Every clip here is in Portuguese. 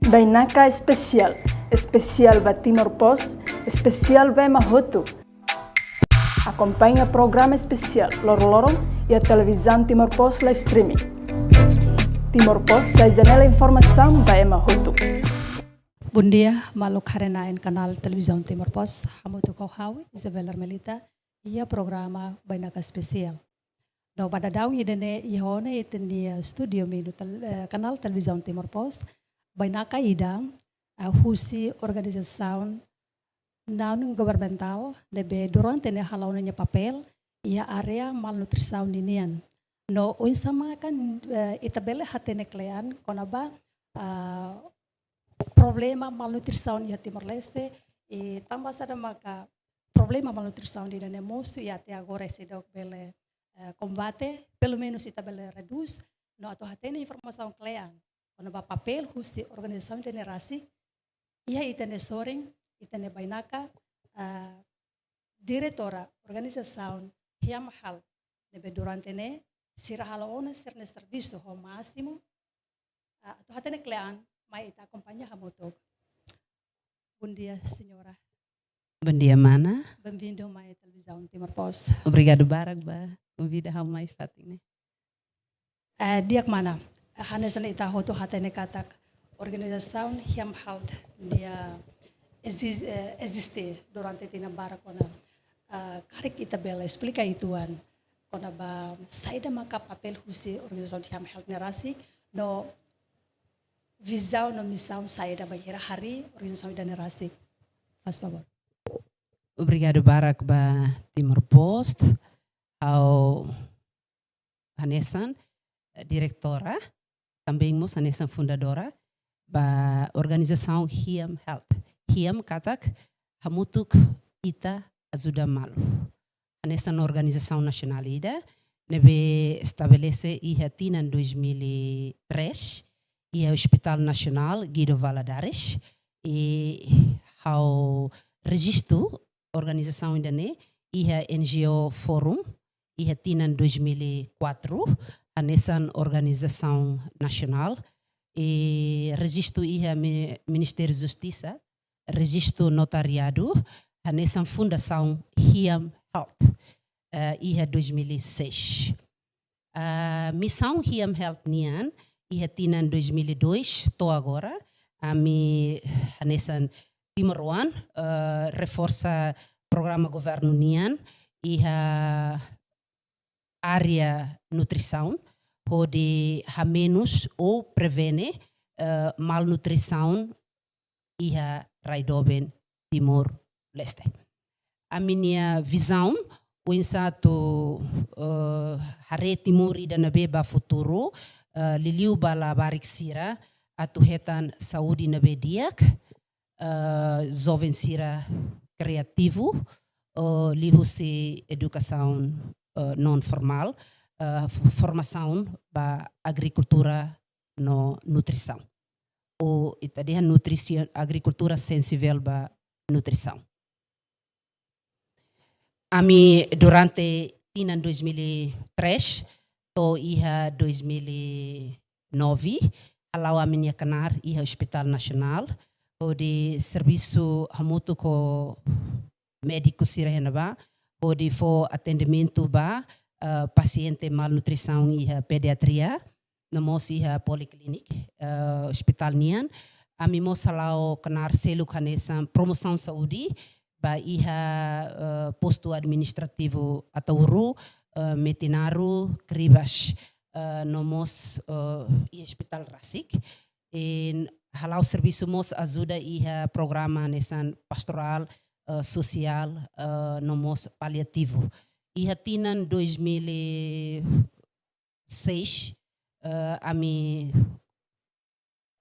Bainaka especial, especial ba Timor Pos, especial ba Mahotu. Acompanha programa especial Loro-Lorong e a televisão Timor Pos live streaming. Timor Pos sai janela informação ba Mahotu. Bom dia, malu karena kanal televisão Timor Pos, hamutu kau hawi, Isabel Armelita, ia programa Bainaka especial. No pada daun idene ihone itendi studio menu kanal televisão Timor Pos, Bainaka idang husi organisação non governamental debe durante ne halaunnya papel ia area malnutrição ninian. No unsama kan itabele hatene klean konaba problema malnutrição ia Timor Leste e tambah sada maka problema malnutrição di dane mostu ia te agora se dok bele combate pelo menos itabele reduz no atau hatene informação klean konaba papel husi organisação generasi ia itene soring itene Bainaka diretora organisação Hiamhal nebe durante ne sirahalaona serne serviço ho máximo atau hatene klean mai ita acompanha hamotok. Bom dia, senhora. Bom dia, Mana. Bem-vindo à minha televisão Timor Pos. Obrigado, Baragba. Convida a mais Fatine. Dia que mana, hanesan ita hoto hatene katak organisação Hiamhal dia existe durante tina barakona. Karik ita bela explica ituan. Kona ba saída maka papel husi organisação Hiamhal nerasi no visão no missão saída banheira hari organisação da nerasi. Faz favor. Obrigado, Baragba Timor Post, ao Hanesan, diretora, também nós Hanesan fundadora, da organização Hiam Health. Hiam katak hamutuk ita ajuda malu. Hanesan organização nacional ida, nebe estabelece iha tina 2003, iha Hospital Nacional Guido Valadares, e ao registro organização ainda né, iha NGO Forum, iha tina 2004, a Nessan organização nacional, e registro iha Ministério da Justiça, registro notariado, a Nessan Fundação Hiam Health, iha 2006. A missão Hiam Health nian, iha tina 2002, to agora, a Nessan Timor One, reforça programa governo nian e a área nutrição pode a menos ou prevene malnutrição e a raidoben Timor Leste. A minha visão o insato hare Timor ida na beba futuro liliu bala barik sira atuhetan saúde na bediak jovem sira criativo, lihusi educação não formal, formação para agricultura no nutrição. O italiano nutrição, agricultura sensível para nutrição. Ami durante tina 2003 to iha 2009 alau a minha canar iha Hospital Nacional o de serviço hamutu ko médico sirena ba o de fo atendimento ba paciente malnutrição e pediatria namos iha policlinic hospital nian ami mo salau kanar selu kanesa promoção saúde ba iha posto administrativo atauru metinaru kribas nomos e hospital rasik en halau serviço mos ajuda iha programa nesan pastoral social no mos paliativo iha tinan 2006 ami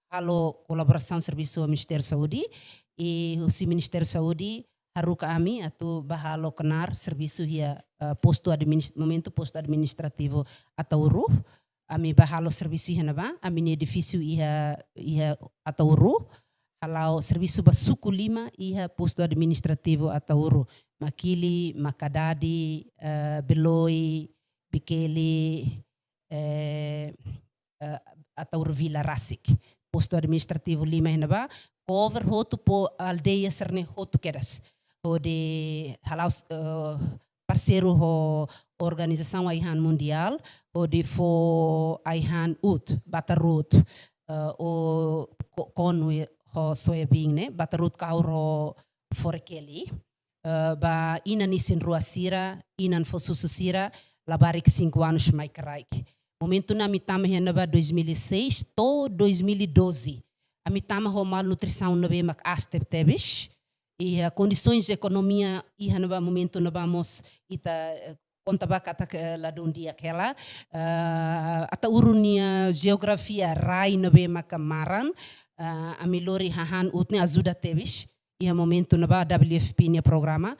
halo colaboração serviço Ministério da Saúde e o Ministério da Saúde haruka ami atau bahalo kenar serviço ia momento posto administrativo atauru ami bahalo serviço ia naba ami ni edifício ia atauru halau serviço basuku 5 ia posto administrativo atauru makili makadadi beloi bikeli atauru vila rasik posto administrativo 5 henaba cover hotu po aldeia serne hotu kedas o de halaus parceiro ho organização Aihan Mundial o de fo Aihan Ut Batarut o konu ho soyabing ne Batarut kauro forekeli ba inan isin ruasira inan fo sususira labarik 5 anos mai karaik momento na mitama henaba 2006 to 2012 a mitama ho malnutrição na be mak astep tebish e condições de economia e hanaba momento na vamos ita contaba kata la dia aquela ata urunia geografia rai na be makamaran a milori hahan utne ajuda tebish e momento na ba WFP nia programa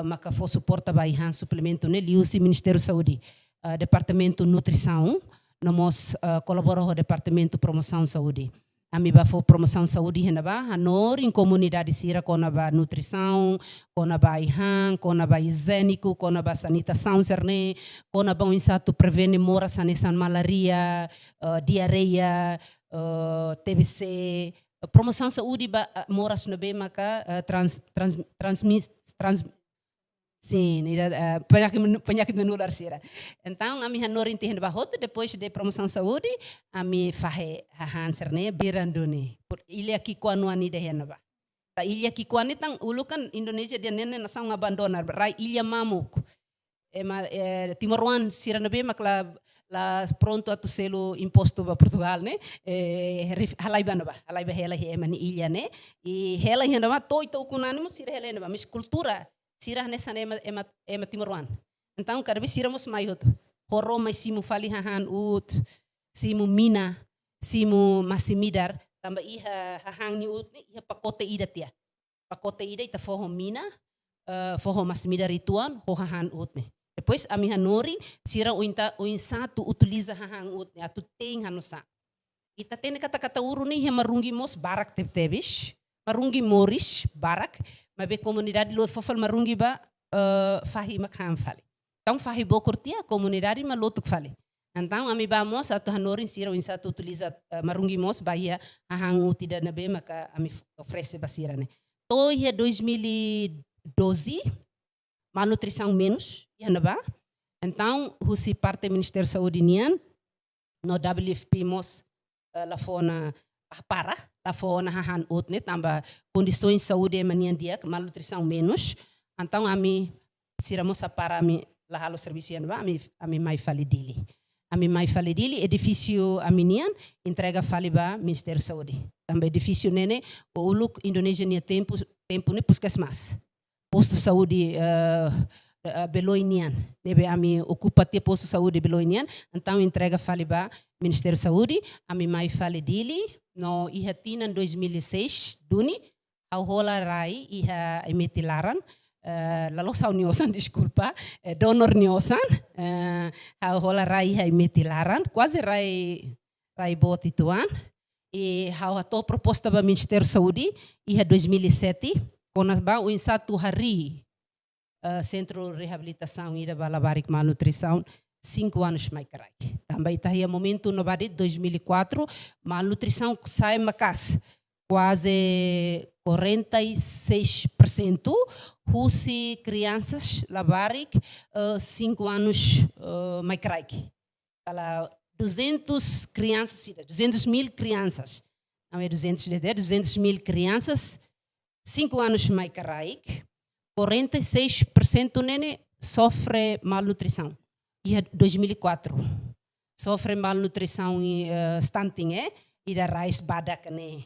maka fo suporta ba ihan suplemento ne liusi Ministério Saúde Departamento Nutrição nós colaboramos com o Departamento Promoção Saúde ami ba fo promoção saúde henaba hanor em comunidade sira com a nutrição com a ihan com a higiênico com a sanitação serne com a bom insato prevene mora sanesan malaria diarreia TBC promoção saúde ba moras na be maka sim, penyakit menular sira. Então, ami hanorin tihen bahoto depois de promoção saúde, ami fahe hahan serne biranduni. Ilha kikuanuani de henaba. Ta ilha kikuani tang ulukan Indonesia dia nene nasang abandonar rai ilha mamuk. Timor-Leste sira nabe makla la pronto atu selo imposto ba Portugal ne halaiba naba halaiba hela he mani ilha ne e hela henaba toi to kunani mo sira hela naba mis cultura sirah nessa ema Timor-Leste. Então, cada vez siramos mais outro. Horro mais simu fali hahan ut, simu mina, simu masimidar, tambah iha hahan ni ut ni iha pakote ida tia. Pakote ida ita forro mina, forro masimidar ituan, ho hahan ut ni. Depois a minha nori sira o insatu utiliza hahan ut ni atu tem hanusa. Ita tem kata-kata uru ni iha marungi mos barak tebtebish. Marungi Moris, Barak, mas a comunidade lo fofal marungi ba fahi makham fale. Então fahi bokurtia comunidade malotuk fale. Então ami vamos atu hanorin sira insatu utiliza marungi mos bahia ahang utida nabe maka ami oferece basira ne. To ia 2012 malnutrição menos ia naba. Então husi parte Ministério Saúde nian no WFP mos la fona para la fona hahan utne tamba condições saúde manian dia malnutrição menos então ami siramos para ami la halo serviço ba ami mai falidili edifício aminian entrega faliba Ministério Saúde tamba edifício nene o uluk Indonesia nia tempo ne puskesmas posto saúde Beloinian nebe ami ocupa te posto saúde Beloinian então entrega faliba Ministério Saúde ami mai falidili no iha tinan 2006 duni au hola rai iha emetilaran lalosau niosan desculpa donor niosan au hola rai iha emetilaran quase rai boti tuan e hau ato proposta ba Ministério Saúde iha 2007 kona ba o insatu hari Centro Reabilitação ida balabarik malnutrição 5 anos mais carai. Também está aí momento no Badit 2004, malnutrição sai macas quase 46%. Husi crianças labarik 5 anos mais carai. Kala 200 crianças, 200.000 crianças. Não é 200.000 crianças 5 anos mais carai. 46% nene sofre malnutrição. E 2004 sofre malnutrição e stunting e da raiz badak ne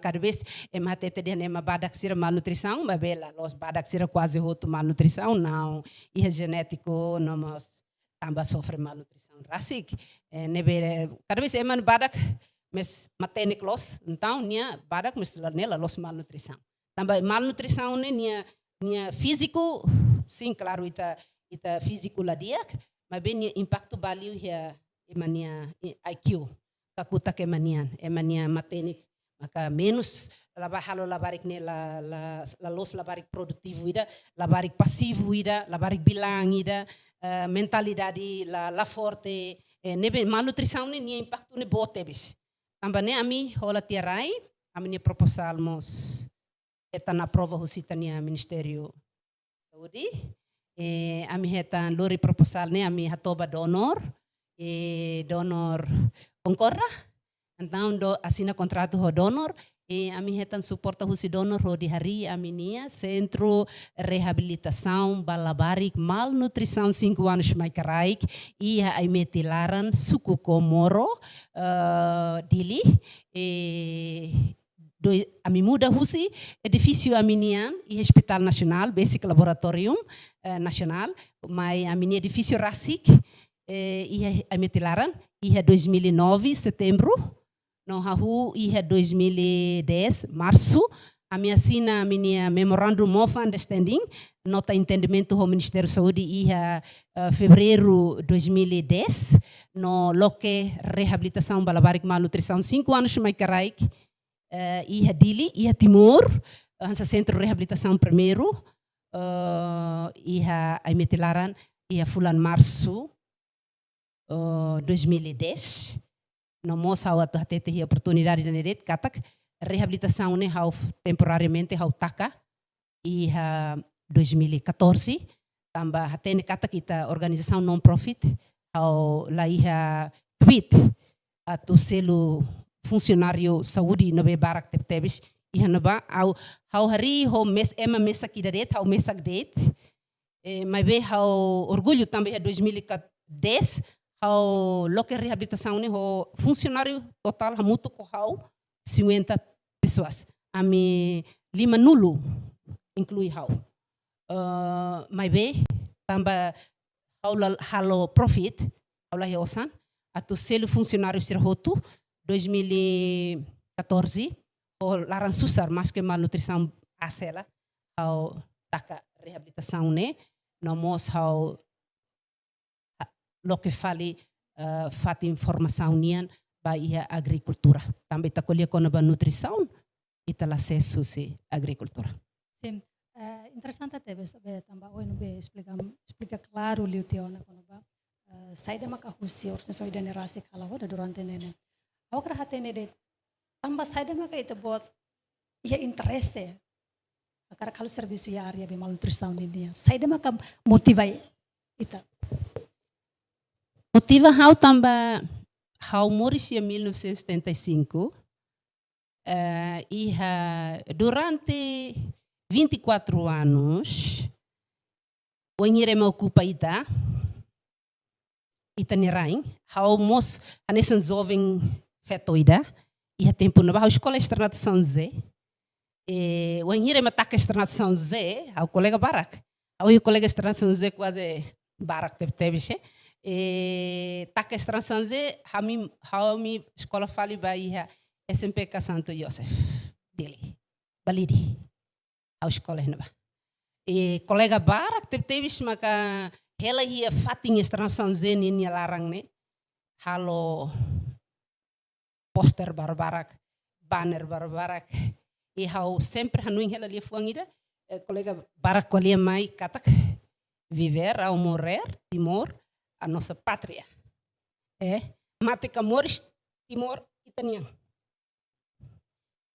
cada vez matete de nema badak sira malnutrição mas bela los badak sira quase outro malnutrição não e genético não mas também sofre malnutrição rasik nebe cada vez eman badak mas matenik los então nia badak mas nela los malnutrição também malnutrição ne nia físico sim claro ita físico lá dia mas bem impacto value ya emania IQ kakuta ke emania matenik maka menos labahalo labarik ne la los labarik produktivo ida labarik pasivo ida labarik bilang ida mentalidade la forte nebe malnutrição ne impacto ne botebis tambane ami hola tiarai, ami ni proposal mos eta na prova husitania Ministério Saúde. Ami hetan lori proposal ne ami hatoba donor, donor concorra. Então assina contrato ho donor. Ami hetan suporta husi donor ho di hari aminia Centro Reabilitação Balabarik Malnutrição 5 anos mai karaik ia ai metilaran suku Komoro dili ami muda husi edifício aminian e Hospital Nacional Basic Laboratorium Nacional mai amini edifício Rasik ia ai metilaran ia 2009 setembro. No hahu ia 2010 março a minha assina a minha memorandum of understanding nota entendimento do Ministério da Saúde ia fevereiro 2010 no loque reabilitação Balabarik malnutrição 5 anos mais caraik ia Dili ia Timor hansa centro reabilitação primeiro ia ai metilaran ia fulan março 2010 no moça ao atete a oportunidade de neret katak reabilitação ne hau temporariamente hau taka e 2014 tamba hatene katak kita organização non profit hau lá ia kvit atu selo funcionário saúde no be barak tebes ia naba hau hari ho mes ema mesa kidaret hau mesa det mas be hau orgulho também 2010 ao local de reabilitação o funcionário total muito corral 50 pessoas a mi lima nulo inclui hau mas bem também halo profit hau lá osan atu selo funcionário sirhotu 2014 o laran susar mas que malnutrição asela hau taka reabilitação ne no mos hau lo que fale fat informação nian ba ia agricultura também ta colher com a nutrição e tal acesso se agricultura. Sim, interessante até também hoje explica claro liu teona quando ba saída maka husi orsen so ida nerasti kala hoda durante nene. Awkra hatene de tambah saída maka itu buat ia interesse. Akara kalau serviço ia área be malnutrição ninia. Saída maka motivai ita. Motiva hau tambah hau moris ya 1975 durante 24 anos o ingere me ocupa ita nerain hau mos anesan jovem fetoida ia tempo na hau escola externato São José o ingere me taca externato São José hau colega barak hau colega externato São José quase barak teve taka estransanze hami escola fali baia SMPK Santo Joseph dele balidi a escola hena colega barak teve maka ela ia fatin estransanze ni larang ne halo poster barbarak banner barbarak hau sempre hanuin ela lia fuangida colega barak kolia mai katak viver ao morrer Timor a nossa pátria. Mate Camores, Timor e Tanian.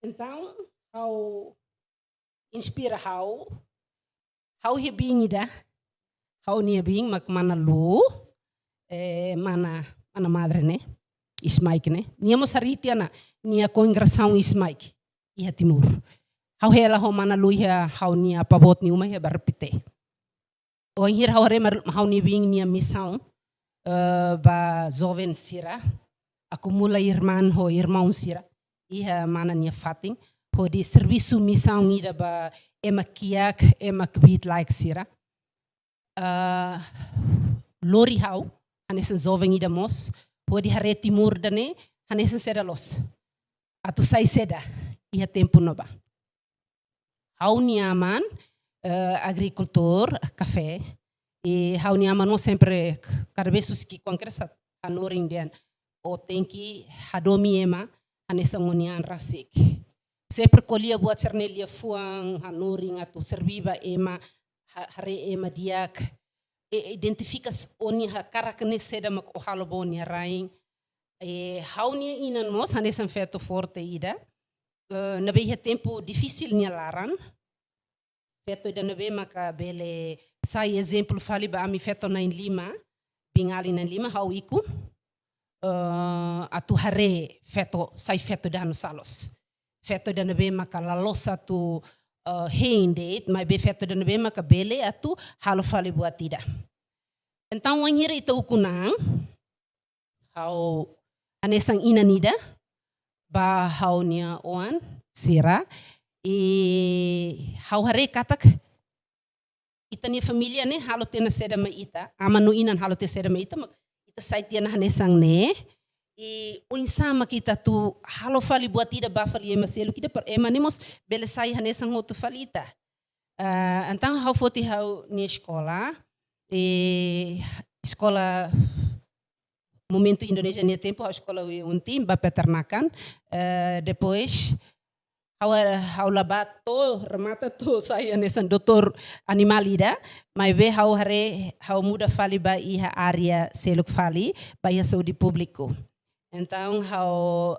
Então, ao inspira how he being ida, how nia being mak mana lu, mana madre ne, Ismaik ne. Nia mosaritiana, nia congração Ismaik, ia Timor. How ela ho mana lu ia how nia pabot ni uma ia barpite. O hir how how nia being nia missão. Ba jovem sira acumula irmão sira ia mana nia fating ho di serviço missão ida ba emakiak emakbit like sira lori hau anessa jovem ida mos ho di hare Timor dane anessa seda los atu sai seda ia tempo nova hau nia man agricultor café e hau ni amano sempre cada vez que congressa anoring den o tem que hadomi ema anessa ngonian rasik sempre colhia buat cernelia fuang anoring atu serviva ema hare ema diak identifica oni ha karakne seda mak o halo boni raing Hau nia inan mos hanesan feto forte ida. Nabe ia tempo difícil nia laran. Feto ida nabe maka bele sai exemplo fali ba ami feto na in lima. Bingali na lima hau iku. Atu hare feto sai feto ida no salos. Feto ida nabe maka lalos atu hende, mas be feto ida nabe maka bele atu halo fali buat ida. Então wanhira ita ukunang hau anesang inanida ba hau nia oan sira hau hare katak ita nia familia ne halo tena seda ma ita amanu inan halo te seda ma ita ita sai tiana hanesang ne o insama kita tu halo fali buat ida ba fali ema selu kita per ema nemos bele sai hanesang hotu falita então hau foti hau nia escola escola momento Indonesia nia tempo a escola untim ba peternakan depois hau labato remata to saya nesan doutor animalida mas be hau hare hau muda fali ba iha area seluk fali ba iha saúde público então hau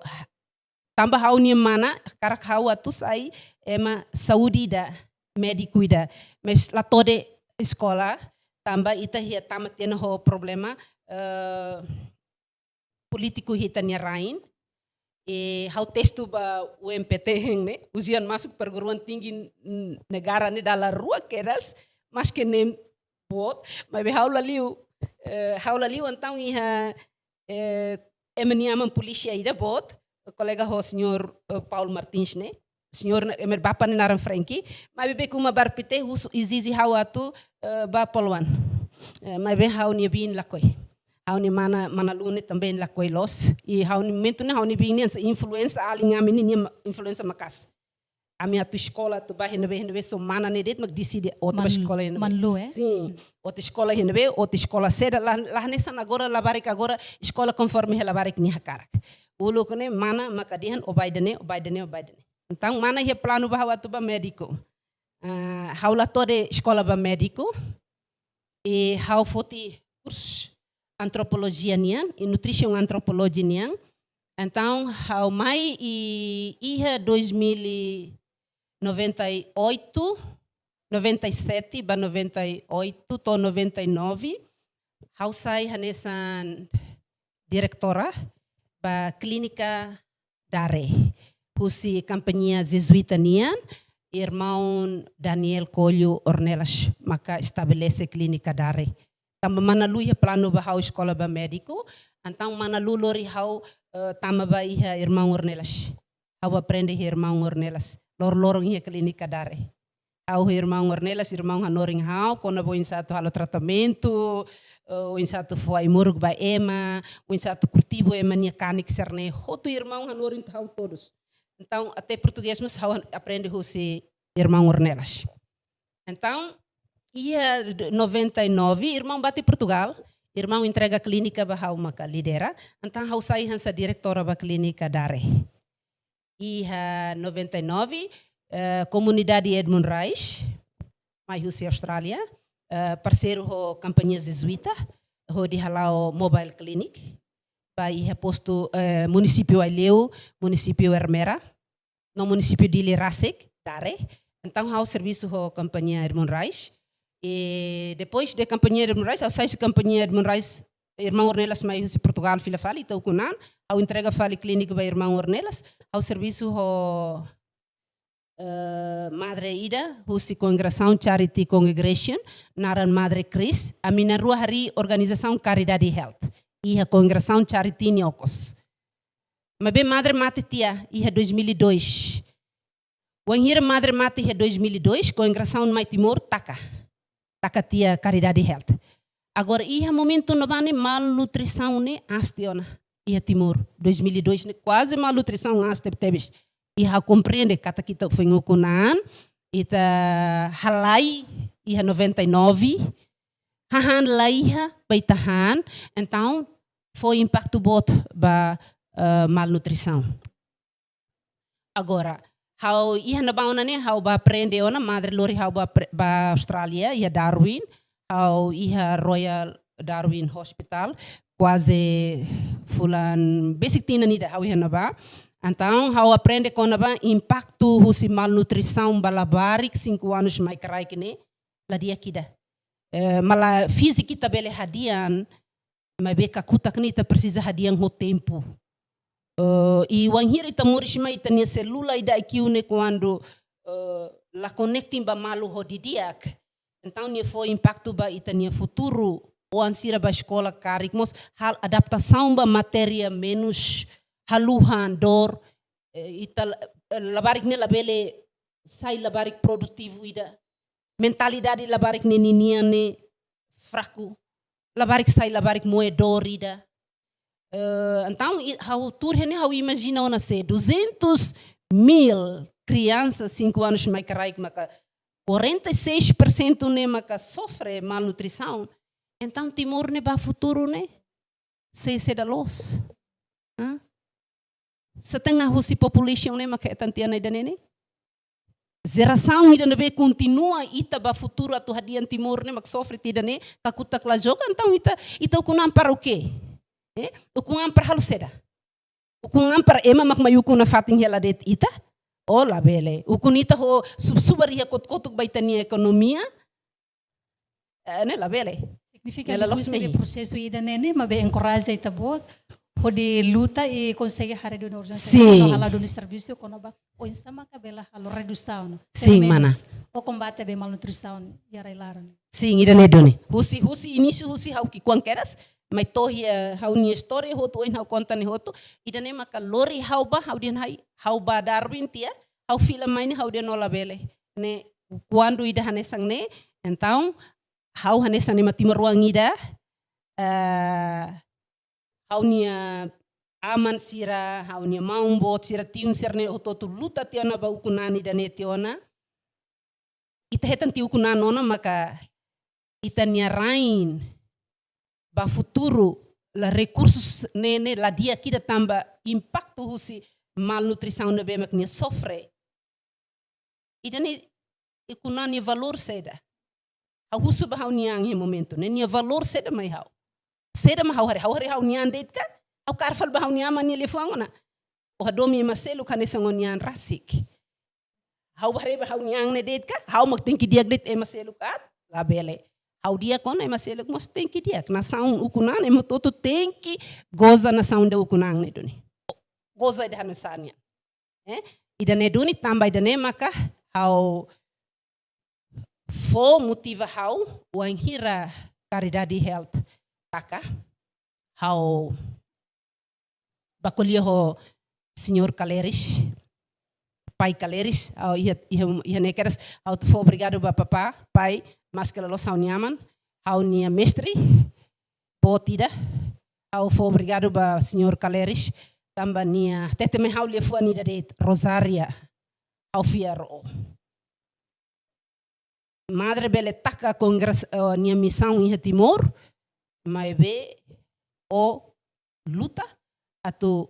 tambah hau nia mana karak hau atu sai ema saúde da médico da mas la tode escola tambah ita hia tamat tiana ho problema politiku hita nia rain hau testu ba UMPT heng ne ujian masuk perguruan tinggi negara ne dalam rua keras mas que nem bot mas be hau laliu então iha emaniaman polícia ida bot colega ho senhor Paulo Martins ne senhor emer bapa ne naran Frankie mas be kuma barpite usu izizi hau atu ba polwan mas be hau nia bin lakoi hau ni mana lune também lakoi los e hau ni momento ne hau ni bin essa influência alinhame ni influência makas ami atu escola tu ba henbe so mana ne det mag decide outra escola henbe manlu sim outra escola henbe outra escola seda lá nessa agora labarik agora escola conforme ela barik ni hakarak ulo kone mana makadihan obaidane então mana ia plano bahwa tu ba médico hau la tode escola ba médico e hau foti curso antropologia nian e nutrition antropologia nian então hau mai ia 2098 97 ba 98 to 99 hau sai hanesan direktora ba clínica Dare pusi companhia jesuíta nian irmão Daniel Colho Ornelas maka estabelece clínica Dare tamba mana lu ia plano ba hau escola ba médico então mana lu lori hau tama ba ia irmão Ornelas hau aprende irmão Ornelas lorong ia clínica Dare hau irmão Ornelas irmão hanoring hau kona bo satu halo tratamento o satu foi murug ba ema o satu cultivo ema nia canik serne hotu irmão hanoring hau todos então até português mas hau aprende se irmão Ornelas então ia 99 irmão bate Portugal irmão entrega a clínica ba hau maka lidera então hau sai hansa direktora ba clínica Dare ia 99 comunidade Edmund Reich mai Rússia Austrália parceiro ho companhia jesuíta ho di halau mobile clinic ba ia posto município Aileu município Ermera no município de Lirasek Dare então hau serviço ho companhia Edmund Reich e depois de companhia Edmund Reich hau sai companhia Edmund Reich irmão Ornelas mai Rússia Portugal fila fali então kunan hau entrega fali clínica ba irmão Ornelas hau serviço ho Madre Ida, Rússia Congregação Charity Congregation, naran Madre Chris, a minha rua hari organização Caridade Health, e a Congregação Charity Niocos. Mas bem Madre Mate tia, ia 2002. Wanhira Madre Mate ia 2002, Congregação Mai Timor taka tia Caridade Health. Agora ia momento no bane malnutrição ne astiona, ia Timor 2002 ne quase malnutrição aste tebes. Iha compreende kata kita fengukunan ita halai iha 99 hahan laiha baitahan então foi impacto bot ba malnutrição agora hau iha na bauna ne hau ba aprende ona madre lori hau ba Austrália iha Darwin hau iha Royal Darwin Hospital quase fulan basic tina nida hau ba. Então, hau aprende com ba impacto husi malnutrição balabarik 5 anos mais carai que ne lá dia kida. Mala física kita bele hadian, mas beka kuta kita precisa hadian ho tempo. E o anhira ita morishima ita nia celula ida ikiune quando la connecting ba malu ho didiak. Então nia foi impacto ba ita nia futuro o ansira ba escola karikmos hal adaptação ba matéria menos haluhan dor ita labarik ne labele sai labarik produtivo ida mentalidade labarik ne ninia ne fraco labarik sai labarik moedor ida. Então, how turhene how imagina ona se 200.000 crianças 5 anos mais carai maka 46% ne maka sofre malnutrição. Então Timor ne ba futuro ne se da los. Setengah husi population ne maka tantiana ida ne. Geração ida nebe continua ita ba futuro atu hadian Timor ne mak sofre tida ne kakutak la joga então ita kunam para o quê? O kunam para halu seda. O kunam para ema mak mayuku na fating hela det ita. O la bele. O kunita ho subari kotuk baitania ekonomia. Ne la bele. Significa que esse processo ida nene mabe encoraja ita bot. O de luta e consegue hare do urgência. Sim. Hala do serviço quando ba o instama cabela halo redução. Sim, mana. O combate be malnutrição ya railaran. Sim, ida ne doni. Husi início husi hau ki quanqueras. Mas tohia hau ni story hotu en hau conta ni hotu ida ne maka lori hau ba hau den hai hau ba Darwin tia hau film main hau den ola bele ne quando ida hanesang ne então hau hanesang ne Timor ruang ida hau nia aman sira hau nia maumbo sira tiun sirne hotu luta tiona ba ukunani da ne tiona ita hetan tiu kunanona maka ita nia rain ba futuro la recursos nene la dia kida tamba impacto husi malnutrição ne bemak ni sofre ida ni ikunani valor seda a husu ba hau niang he momento ne ni valor seda mai hau hau hari hau nian det ka hau karfal ba hau niama ni lefangona o hadomi maselu kanesangon nian rasik hau bare ba hau niang ne det ka hau mak tinki diag det e maselu kat la bele hau dia kona e masele mos tem que dia na saun ukunan e mototo tem que goza na saun de ukunan ne doni goza de hanesania ida ne doni tamba ida ne maka hau fo motiva hau o anhira caridade health taka hau bacolio ho senhor Caleris pai Caleris hau ia ne keras hau fo obrigado ba papá pai mas que los hau nyaman, hau nia mestre, potida, hau fo obrigado ba senhor Caleris, tamba nia, tete me hau lefua nida de Rosaria, hau fiaro. Madre bele taka congres nia missão em Timor, mas be o luta, atu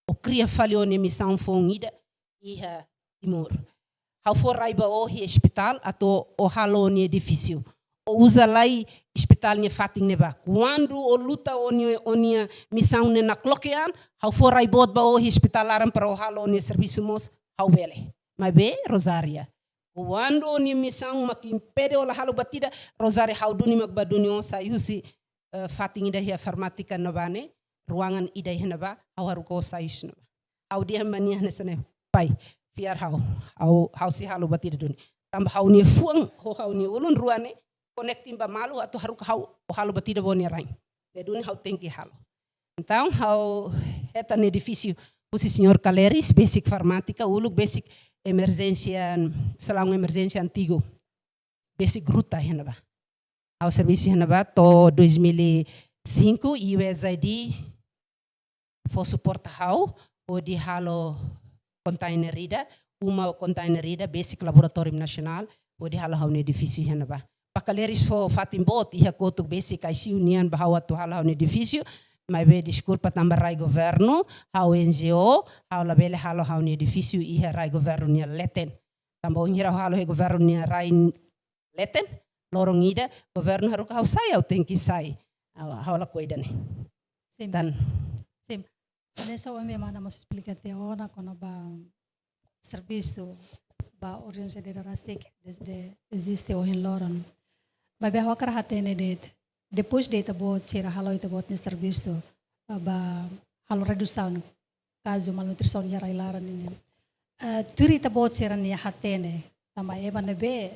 o cria falhou nia missão fongida iha Timor. Hau for raiba o hi hospital ato o halo ni edifício. O usa lai hospital ni fating ne ba. Quando o luta o ni missão ne na cloquean, hau for raibot ba o hi hospital aram para o halo ni serviço mos hau bele. Mas be Rosaria. Quando o ni missão mak impede o la halo batida Rosaria hau duni mak baduni o sa yusi fating ida hi farmatika na bane ruangan ida hi na ba hau haru ko sa yus na ba. Hau dia mania nesane pai. Piar hau si halu batida duni tamba hau ni fuang ho hau ni ulun ruane connecting ba malu atau hau halu batida boni rain de duni hau tengki halu então hau eta no edifício usi senhor Caleris basic farmática uluk basic emergência salão emergência antigo basic gruta henaba hau serviço henaba to 2005 USAID for support hau o di halo containerida, uma containerida, basic laboratório nacional, o de hala haun edifício henaba. Pacaleris fo fatim bot, ia kotuk basic ICU nian bahawa tu hala haun edifício, mas be desculpa também rai governo, hau NGO, hau labele hala haun edifício ia rai governo nia leten. Também ngira hala he governo nia rai leten, lorong ida, governo haru hau sai au tem que sai. Hau la cuida ne. Sim. Dan Sim. Nessa OMB mana mas explicar teona kono ba serviço ba urgência de rasik desde existe o em Loran. Ba be hakar hatene det. Depois de tabot sira halo tabot ni serviço ba halo redução caso malnutrição ya railaran ini. Turi tabot sira ni hatene. Tama eba nebe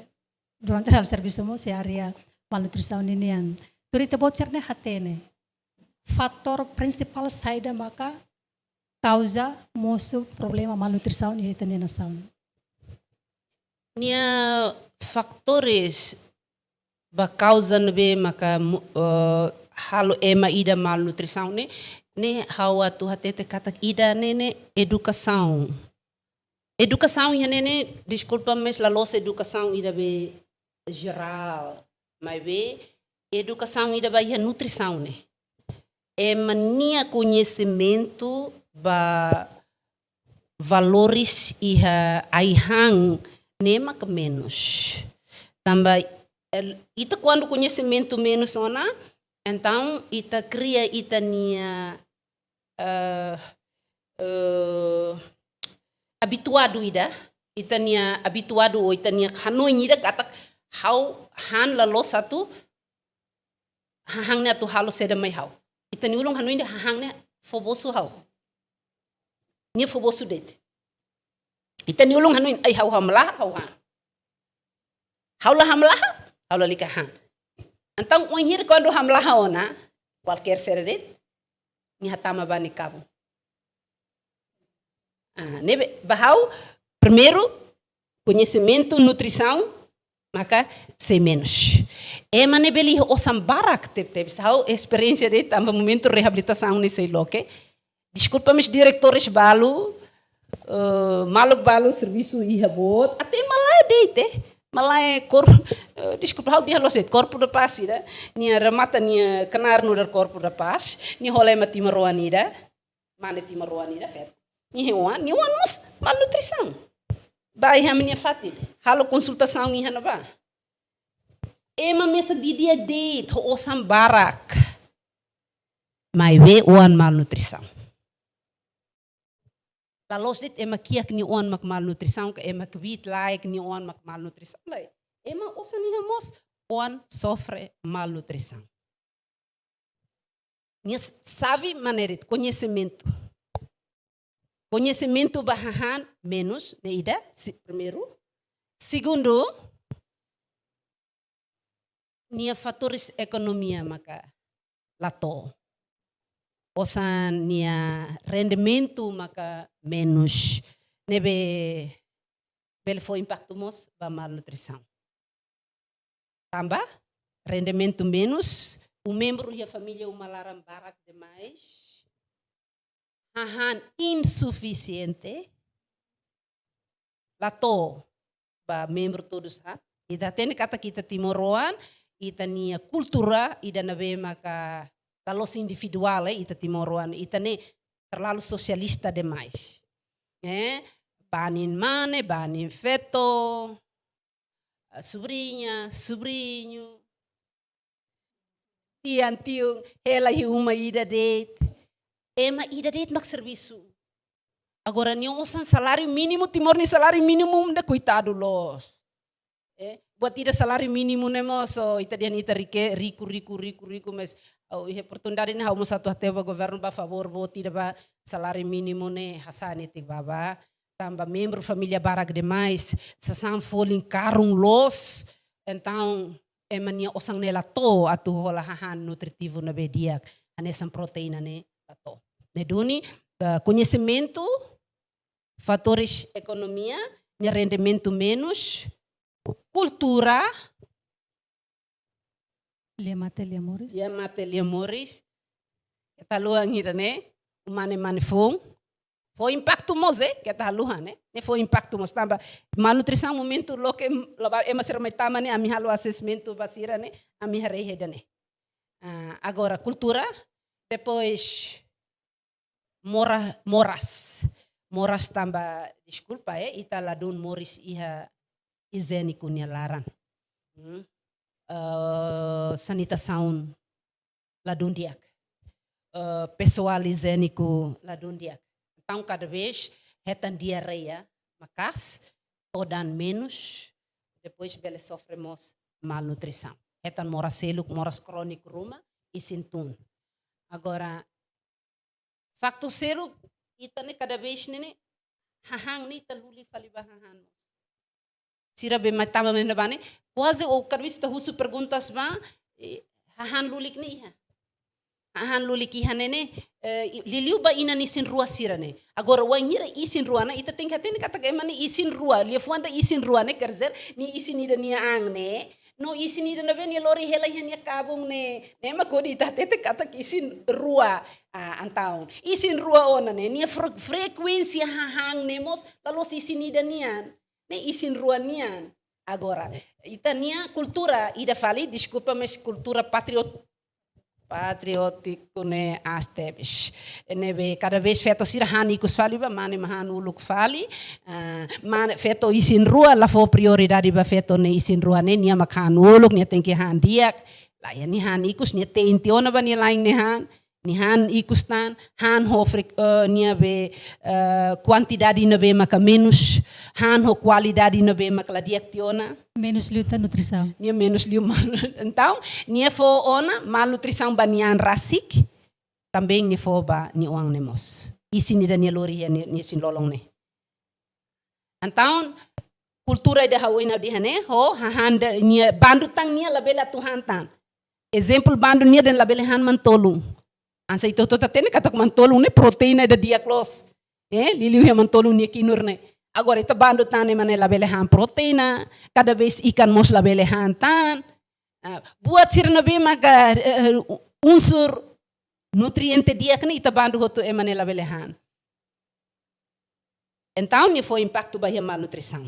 durante hal serviço mo se area malnutrição ini an. Turi tabot sira ni hatene. Fator principal saída maka causa moço problema malnutrição e etenenação. nia fatores ba causa nebe maka halo ema ida malnutrição ne hawa tu hatete kata ida ne educação. Educação ya ne desculpa mas la losa educação ida be geral, mas be educação ida ba ya nutrição ne. Mania conhecimento ba valores e aihang nema que menos. Também ita quando conhecimento menos ona, então ita cria ita nia habituado ita nia habituado ou ita nia hanoi ida kata how han la lo satu hang na tu halo seda mai how. Ita ni ulong hanoi ida hang na fobosu how. Nia fobosu det. Ita ni ulong hanoi ai how hamlah how ha. How la hamlah, how la lika han. Então o hir quando hamlah ona, qualquer ser det, ni hatama bani cabo. Nebe bahau primeiro conhecimento, nutrição, maka sem menos. Ema nebeli osam barak teve sahau experiência det amba momento reabilitação nesse loque. Desculpa meus diretores balu, maluk balu serviço iha bot, até malai deite, malai desculpa how dia loset corpo da paz ida, nia ramata nia canar no dar corpo da paz, ni holai mati maruanida, mana ti maruanida fet. Ni wan mus malnutrição. Ba iha minha fati, halo consultação iha na ba. Ema mesa dia date ho osam barak. Mai we wan malnutrição. Lalos dit ema kiak ni on mak malnutrição que ema kwit like ni on mak malnutrição. Lai, ema osa ni hamos on sofre malnutrição. Nia sabe maneira conhecimento. Conhecimento bahahan menos neida primeiro. Segundo, nia fatores economia maka lato. Osan nia rendimento maka menos nebe bel foi impacto mos ba malnutrição. Tamba rendimento menos, o membro da família malaram barak demais. Hahan insuficiente. Lato ba membro todos ha. Ida tem kata kita timoroan, ita nia cultura ida nabe maka los individual ita timoroan, ita ne terlalu socialista demais. Banin mane, banin feto, sobrinha, sobrinho, tiang, ela uma ida det. Ema ida det mak serviço. Agora niyo usan salário mínimo, timor ni salário mínimo da coitado los. Buat tidak salário mínimo nemos, ita dia ita rico, mas ihe oportunidade ne hau satu hati ba governo ba favor bo tidak ba salário mínimo ne hasane tik baba. Tamba membro família barak demais, sasam folin karung los, então emania osang nela to atu hola hahan nutritivo na bediak, anesan proteína ne to. Neduni conhecimento, fatores economia, ne rendimento menos, cultura, Liamate Moris, taluang irane, mane fong. Foi impacto mos que tá luha né? Ne foi impacto mos tamba malnutrição momento lo que ema ser metama né a mi halo assessmento basira né a mi reheda né. Agora cultura, depois moras tamba desculpa ita ladun moris iha izeni kunia laran. Sanitação ladun diak. pessoal higiênico lá do dia. Então, cada vez, retan diarreia, macas, todan menos, depois bele sofremos malnutrição. Retan moras seluk, moras crônico ruma e sintun. Agora, facto seluk, itane cada vez nene, hahang ni taluli faliba hahan. Sira be matama menabane, quase o carvista husu perguntas ba, hahan lulik ni iha. Hahan lulik iha nene, liliu ba ina ni sin rua sira ne. Agora wangira isin rua na, ita tem que kata mani isin rua, liefuanda isin rua ne, quer dizer, ni isin ida ni ang ne, no isin ida na ben ni lori hela iha ni kabung ne, nema kodi ita tete kata isin rua, antaun. Isin rua ona ne, ni frekuensia hahang nemos, lalu isin ida nian, ne isin rua nian. Agora, ita nia cultura, ida fali, desculpa, mas cultura patriótico ne astebis. Nebe cada vez feto sira hanicus fali ba mane mahan uluk fali, mane feto isin rua la fo prioridade ba feto ne isin rua ne nia makan uluk nia tem que han diak. La ya ni hanicus nia tentiona ba nia lain ne han. Ni han ikustan, han ho nia be quantidade na be maka menos, han ho qualidade na be maka la diactiona. Menos liuta nutrição. Nia menos liu mal. Então, nia fo ona malnutrição ba nian rasik, também nia fo ba ni uang nemos. Isi ni da nia lori ya nia sin lolong ne. Então, cultura ida hawina di hane, ho han nia bandu tang nia labela tuhan tan. Exemplo bandu nia den labela han mantolung. Ansa itu tatene katak mantolung ne proteína da diaklos. Liliu ya mantolung ne kinur ne. Agora ita bando tane mane labelehan proteína, cada vez ikan mos labelehan tan. Buat sirna be maka unsur nutriente diak ne ita bando hotu emane labelehan. Então ne foi impacto ba malnutrição.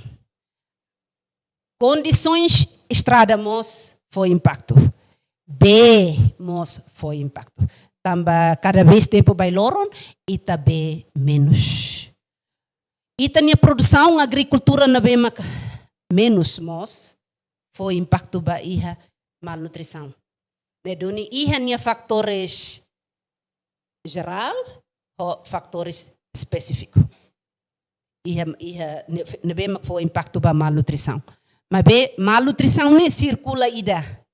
Condições estradamos foi impacto. Mos foi impacto. Tambah cada vez tempo vai loron, ita be menos. Ita nia produção agricultura na be maka menos mos, foi impacto ba iha malnutrição. Neduni iha nia factores geral ou factores específicos. Iha na be maka foi impacto ba malnutrição. Mas be malnutrição ne circula ida.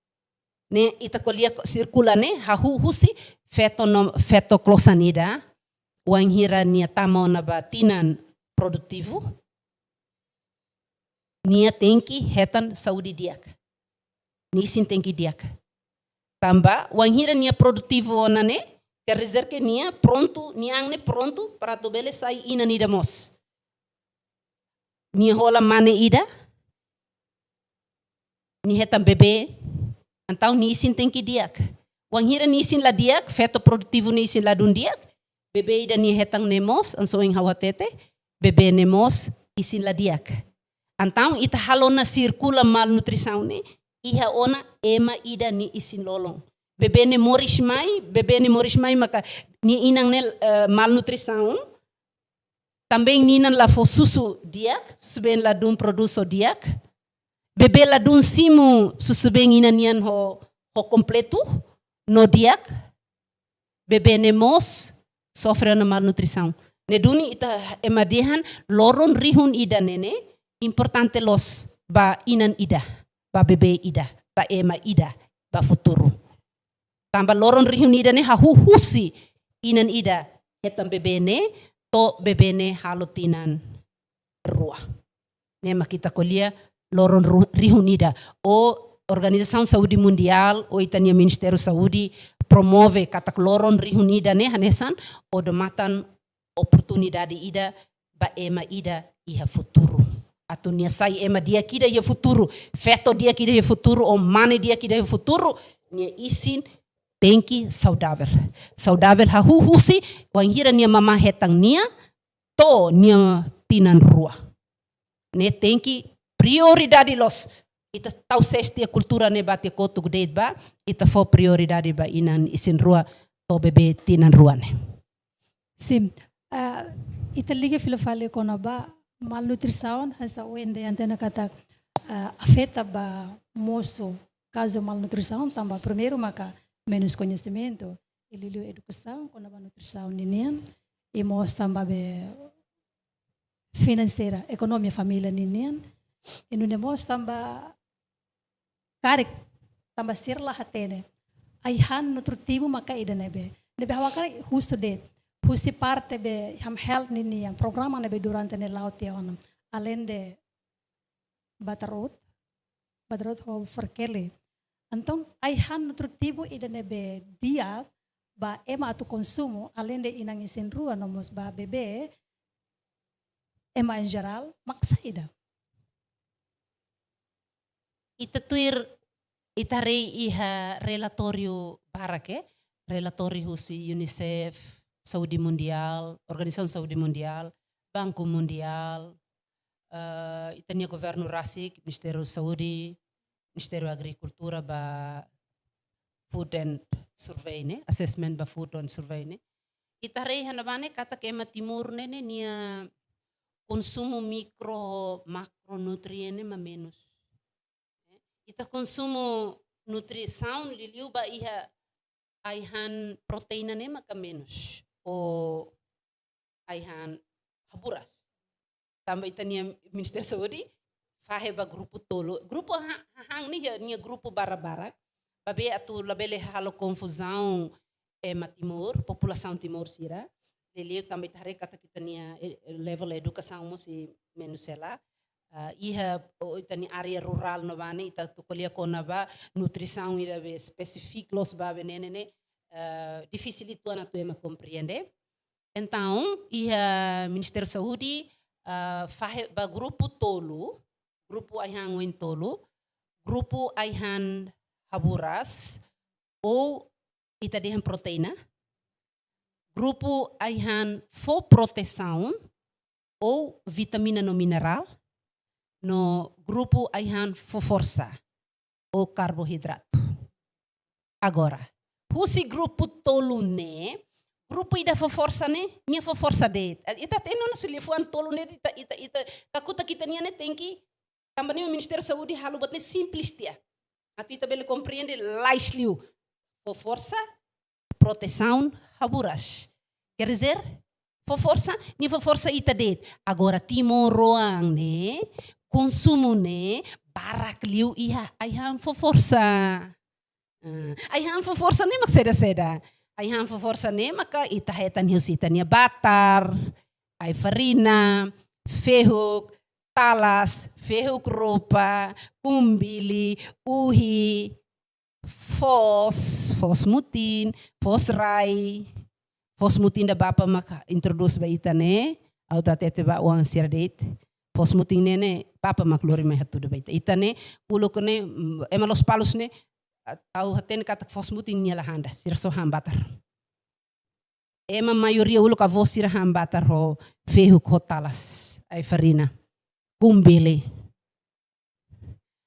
Ne ita kolia circula ne hahu husi fetoclosanida, wan hira nia tamo na batinan produktivo, nia tenki hetan saúde diak, nisin tenki diak. Tamba, wan hira nia produktivo na ne, quer dizer que nia pronto, niang ne pronto para tu bele sai ina nida mos. Nia hola mane ida, ni hetan bebê, então nisin tenki diak. Wang hira nisin la diak, feto produktivo nisin la dun diak, bebe ida ni hetang nemos, anso ing hawatete, bebe nemos isin la diak. Então ita halona circula malnutrição ne, iha ona ema ida ni isin lolong. Bebe ne moris mai maka ni inang ne malnutrição, também ninan la fo susu diak, suben la dun produso diak, bebe la dun simu susuben inan nian ho completo, no diak, bebê nemos sofre na malnutrição. Neduni ita emadihan loron rihun ida nene, importante los ba inan ida, ba bebê ida, ba ema ida, ba futuro. Tamba loron rihun ida ne hahuhusi inan ida, hetam bebê ne, to bebê ne halotinan rua. Nema kita kolia loron rihun ida, o Organização Saúde Mundial, ou itania Ministério Saúde, promove katak loron reunida ne hanesan, ou dematan oportunidade ida, ba ema ida iha futuro. Atu nia sai ema dia kida iha futuro, feto dia kida iha futuro, ou mane dia kida iha futuro, nia isin tenki saudável. Saudável hahuhusi, wanghira nia mama hetang nia, to nia tinan rua. Ne tenki prioridade los. Ita tau sesti a cultura ne bate kotu gdeit ba, ita fo prioridade ba inan isin rua to bebe tinan rua ne. Sim, ita liga filofale kono ba malnutrição, hasa wende antena kata afeta ba moço caso malnutrição, tamba primeiro maka menos conhecimento, ililiu educação, quando a nutrição ninian, e mostra também financeira, economia família ninian, e não mostra também karek, também ser lá hatene, aihan nutritivo maka ida nebe hawakari husto det, husti parte be ham health ninian, programa nebe durante ne laut ya onam, além de batarot ho verkele. Então, aihan nutritivo ida nebe dia ba ema atu consumo, além de inang isin rua nomos ba bebê, ema em geral, maksaida. Itarei iha relatório barake, relatório husi UNICEF, Saúde Mundial, Organização Saúde Mundial, Banco Mundial, itania governo RASIC, Ministério Saúde, Ministério Agricultura ba Food and Survey ne, assessment ba Food and Survey ne. Itarei hanabane kata kema timur nene nia consumo micro macronutriente ma menos. Ita consumo nutrição liliu ba iha aihan proteína ne maka menos o aihan haburas. Tambah itania Ministério Saúde fahe ba grupo tolo. Grupo hang ni nia grupo bara-bara. Babe atu labele halo confusão timur, população timur sira. Liliu tambah itare kata kita nia level educação mo si menos ela. Iha itani area rural no bane ita tukolia kona ba nutrição ira be específicos ba benene difícil itu ana tu ema compreender. Então iha Ministério Saúde fahe ba grupo tolo, grupo aihan win tolo, grupo aihan haburas ou ita dehan proteína, grupo aihan fo proteção ou vitamina no mineral, no grupo aihan força ou carboidrato. Agora, husi grupo tolo ne, grupo ida força ne, nia força de. Ita teno no silifuan tolo ne ita kakuta kita nia ne tenki também o Ministério da Saúde halu botne simples tia. Atu ita bele compreende laisliu. Força, proteção, haburas. Quer dizer, força, ni força ita det. Agora timoroang ne, consumo ne, barak liu iha, aihan força. Aihan força ne mak seda. Aihan força ne maka ita hetan hius ita nia batar, ai farina, ferro, talas, ferro roupa, kumbili, uhi, fos mutin, fos rai, fos mutin da bapa maka introduce ba ita ne, au tatete ba uang sirdet. Fos muting nene papa maklori mai hatu de baita itane pulo kene ema los palos ne au haten kata fos muting nia lahanda sira so hambatar ema maioria ulo ka vos sira hambatar ho fehu kotalas ai farina kumbele.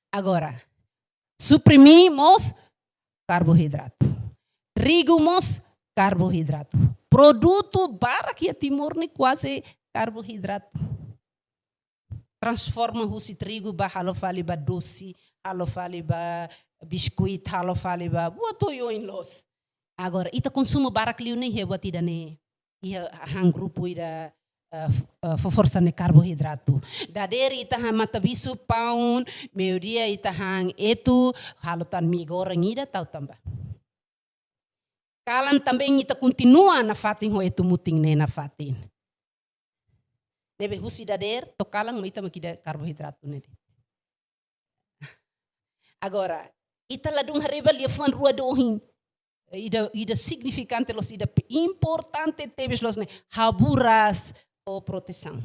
Agora suprimimos carboidrato, rigumos carboidrato, produto bara que timor ne quase carboidrato. Transforma husi trigo ba halo fali ba doce, halo fali ba biskuit, halo fali ba buato yo in los. Agora ita consumo barakliu ne he buat ida ne. Ia hang grupo ida força ne carboidrato. Daderi ita hang mata bisu paun, meodia ita hang etu halo tan mi goreng ida tau tambah. Kalan também ita continua na fatin ho etu muting ne na fatin. Nebe husi dader, tokalang ita makida carboidrato nede. Agora, ita ladung hareba liafan rua dohin. Ida significante los, ida importante tebes los ne, haburas o proteção.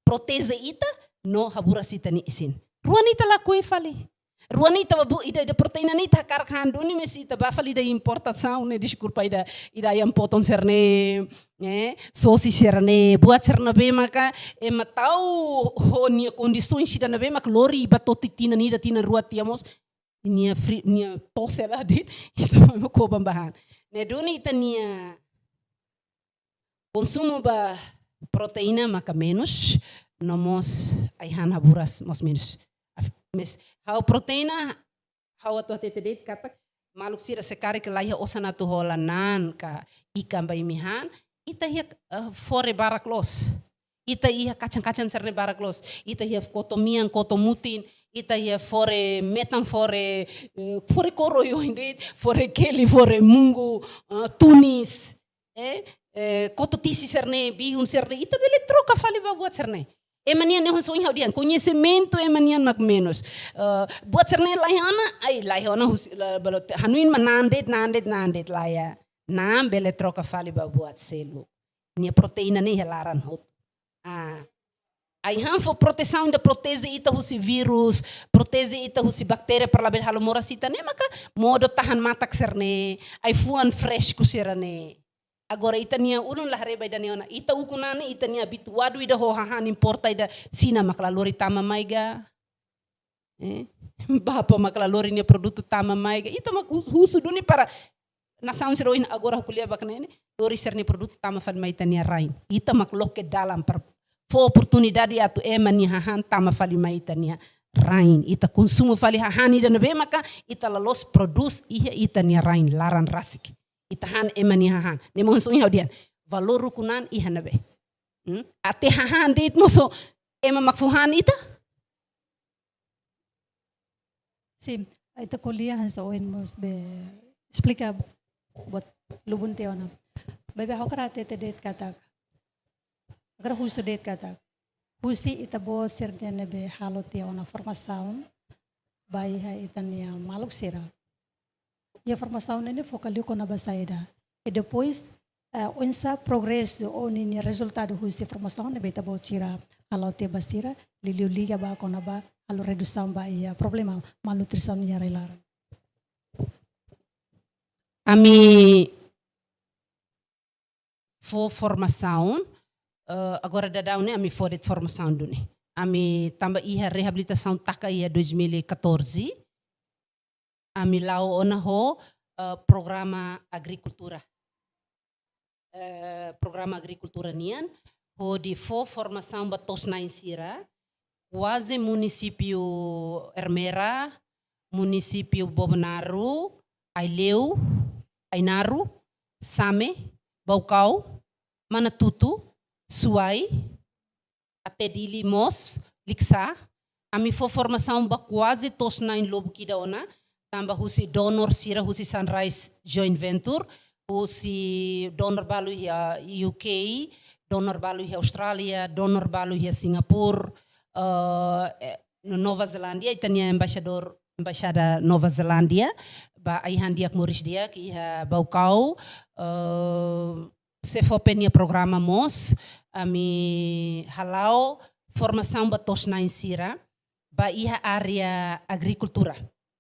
Proteze ita, no haburas ita ni isin. Ruan ita la kue fali. Ruan ita babu ida proteína ni ita karkando ni mesi ita bafali da importação ne desculpa ida yang potong serne sosi serne buat serna be maka matau honia condições ida na be maka lori batoti tina ni da tina ruat tiamos nia tosela dit ita mo ko bambahan ne doni ita nia consumo ba proteína maka menos nomos aihan haburas mos menos. Mas hau proteína hau atu hati kata maluk sira sekari ke laia osana tu hola nan ka ikan bai mihan, ita ia fore baraklos. Ita ia kacang-kacang serne baraklos. Ita ia koto mian, koto mutin, ita ia fore metan fore koro yo indit, fore keli, fore mungu, tunis, koto tisi serne, bihun serne, ita bele troca fali buat serne. Emanian nehon sonhau dian, conhecimento emanian mak menos. Buat serne laihana hanuin nandet laia. Nam bele troca fali buat selu. Nia proteína ni helaran hot. Ai hanfo proteção da protege ita husi vírus, protege ita husi bactéria para label halomora sita ne maka modo tahan matak serne, ai fuan fresh kusirane. Agora ita nia ulun lahreba ida neona, ita ukunane ita nia habituado ida ho hahan importa ida sina maklalori tama maiga. Bapa maklalori nia produto tama maiga, ita mak husu duni para nação seroin agora kuliah baknene, lori serne produto tama fan maita nia rain. Ita mak loke dalam per for oportunidade atu emani hahan tama fali maita nia rain. Ita konsumo fali hahan ida nabe maka ita lalos produce ita nia rain laran rasik. Ita han emani hahan. Nemo sonhau haudian valor rukunan iha nabe. Ate hahan dit moso ema makfuhan ita. Sim, ita kuliah hasta oin mos be explica buat lubun teona. Bebe hokarate te det katak. Agar husu det kata, husi ita bot serdene be haloti ona formação, bai ha itania maluk sira. E a formação nene focaliu com a basaida. E depois, onsa progresso ou nini resultado husi formação nebe ita bot sira haloti basira, liliu liga ba com ba halu redução ba ia problema malnutrição ia relar. Ami for formação agora dadau ne ami for formação dune. Ami tamba iha reabilitação taka ia 2014. Ami lau ona ho programa agricultura. Programa agricultura nian ho di for formação batos na insira. Quase município Ermera, município Bobnaru, Aileu, Ainaru, Same, Baucau, Manatutu, Suai, até Dili Mos, Liksa, ami for formação ba quase tos na in lobo kida ona, tamba husi donor sira husi Sunrise Joint Venture, husi donor balu ya UK, donor balu ya Australia, donor balu ya Singapura, Nova Zelândia, itania embaixada Nova Zelândia, ba aihan diak Moris diak iha Baucau, se for penia programa mos, ami halau formação batos na insira, ba iha área agricultura.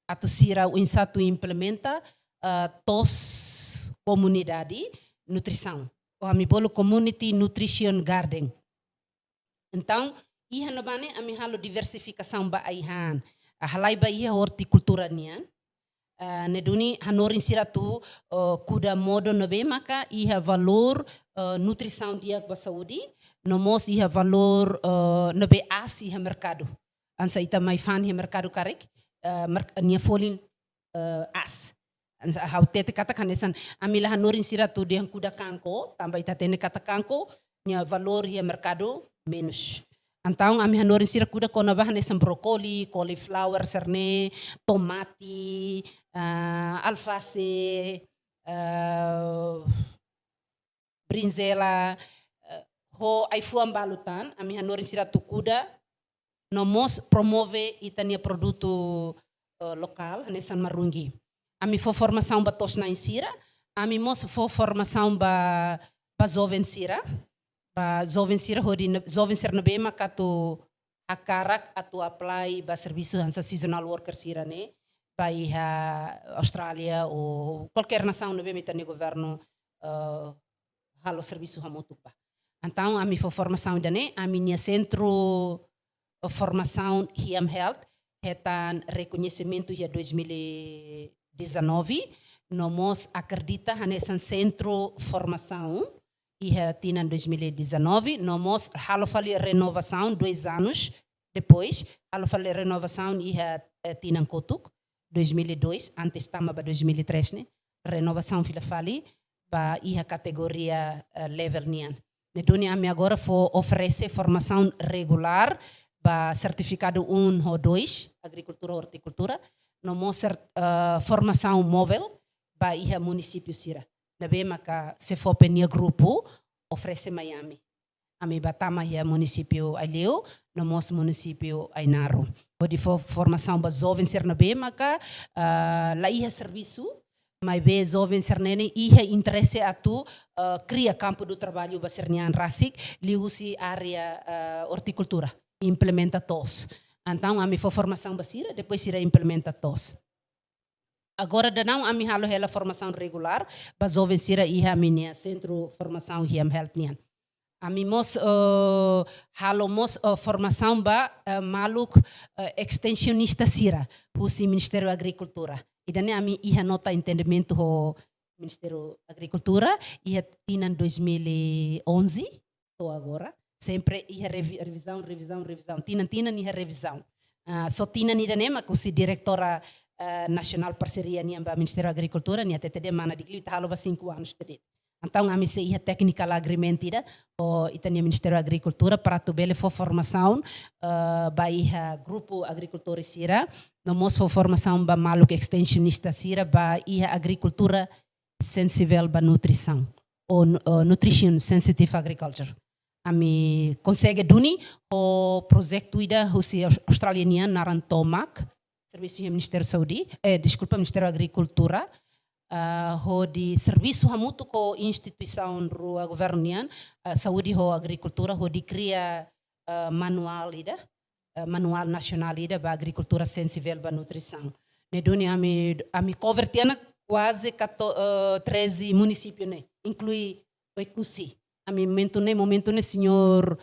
Atu sira o insatu implementa tos comunidade nutrição. O ami bolo community nutrition garden. Então, iha nabane ami halo diversificação ba aihan. Halai ba iha horticultura nian. Neduni hanorin siratu kuda modo nabe maka iha valor nutrição dia ba saúde nomos iha valor nabe as iha mercado ansa ita mai fan iha mercado karek nia folin as ansa hautete kata kanesan amila hanorin siratu dia kuda kanko tambah ita tene kata kanko nia valor iha mercado menos. Então, a minha norin sira kuda kona bahane sam brocoli, cauliflower serne, tomate, alface, brinzela, ho ai fuam balutan, a minha norin sira tu kuda, nomos promove itania produto local, ne San Marungi. A mi fo formação ba tos na insira, a mi mos fo formação ba jovem sira. Jovem sira hodi jovem sira nabe maka tu akarak atau apply ba serviço hansa seasonal worker sira ne ba iha Australia ou qualquer nação nabe mitani governo halo serviço hamotuk ba. Então a mi for formação dane a minha centro formação Hiam Health hetan reconhecimento ya 2019 nomos acredita hanesan centro formação iha tinan 2019, nomos halo fali renovação 2 anos depois, halo fali renovação iha tinan kotuk 2002, antes tama ba 2003, né? Renovação fila fali, ba iha categoria level nian. Neduni ami agora for oferecer formação regular, ba certificado 1 ou 2, agricultura ou horticultura, no mostra formação móvel, ba iha município sira. Nabe maka se for penia grupo, oferece Miami. Ami batama ia município Aleu, no nosso município Ainaro. Pode for formação ba jovem ser nabe maka la iha serviço, mas be jovem ser nene iha interesse atu cria campo do trabalho ba ser nian rasik, liusi área horticultura, implementa tos. Então ami for formação ba sira, depois sira implementa tos. Agora danão ami halo hela formação regular, ba jovem sira iha minia centro formação hiam health nian. Ami mos halo mos formação ba maluk extensionista sira, husi Ministério da Agricultura. E daí ami iha nota entendimento ho Ministério da Agricultura, iha tinan 2011, to agora, sempre iha revisão, tinan iha revisão. So tinan ida nema kusi diretora nasional parceria ni amba Ministério da Agricultura, ni até mana dikli halo ba 5 anos tadi. Então, a missa ia technical agreement ida, o itania Ministério da Agricultura para tu bele for formação, ba iha grupo agricultor sira, no mos for formação ba maluk extensionista sira, ba iha agricultura sensível ba nutrição, ou nutrition sensitive agriculture. Ami consegue duni o projeto ida husi australianian naran Tomac, serviço do Ministério Saudi, Ministério da Agricultura. Ho di serviço hamutu ko instituição rua governian saúde ho agricultura ho di cria manual ida manual nacional ida ba agricultura sensível ba nutrição ne doni ami cover tiana quase 13 municípios ne inclui o Ecusi ami momento ne senhor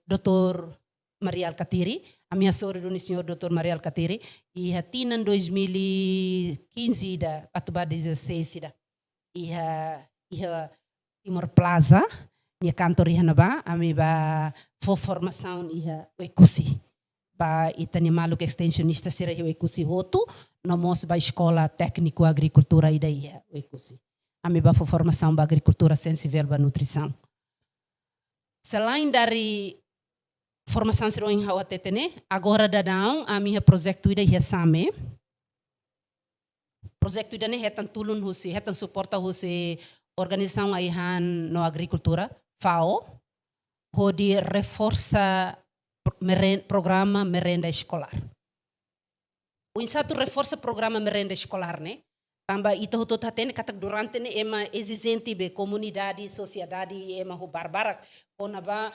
Dr. Maria Alcatiri, a minha sogra do senhor Dr. Maria Alcatiri, e a tina em 2015 da Patuba 16 da e a Timor Plaza, minha cantor ia na ba, a minha ba for formação ia o Ecusi, ba itani maluk extensionista será o Ecusi roto, no mos ba escola técnico agricultura ida ia o Ecusi, a minha ba for formação ba agricultura sensível ba nutrição. Selain dari formação siro em hawa tetene, agora dadão a minha projeto ida ia same. Projeto ida ne hetan tulun husi, hetan suporta husi organização aihan no agricultura, FAO, hodi reforça programa merenda escolar. O insato reforça programa merenda escolar, né? Tamba ita hoto tatene katak durante ne ema exigente be comunidade, sociedade ema ho barbarak onaba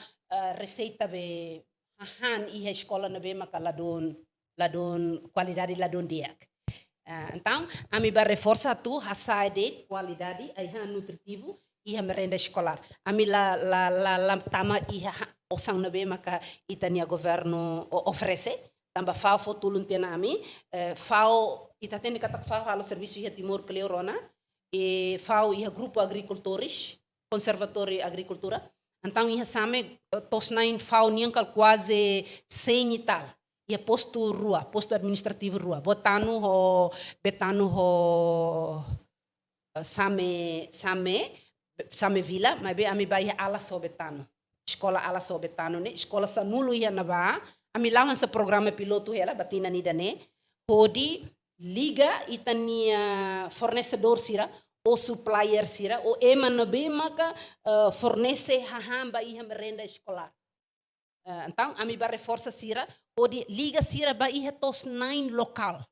receita be ahan iha escola na be maka ladon qualidade ladon diak. Então, a mi ba reforça tu hasaide qualidade aiha nutritivo iha merenda escolar. A mi la tama iha osang na be maka itania governo oferece. Tamba FAO fo tulun tena ami FAO ita tende katak FAO halo serviço iha Timor Cleorona e FAO iha grupo agricultores conservatório agricultura então iha same tosnain FAO niankal quase 100 e tal iha posto rua posto administrativo rua betanu ho same vila mas be ami ba iha ala so betanu escola ala so betanu ne escola sanulu iha na ba ami lawan sa programa piloto hela batina ni dane hodi liga itania fornecedor sira ou supplier sira ou ema na be maka fornece hahamba iha merenda escolar. Então ami ba reforça sira hodi liga sira ba iha tos 9 local.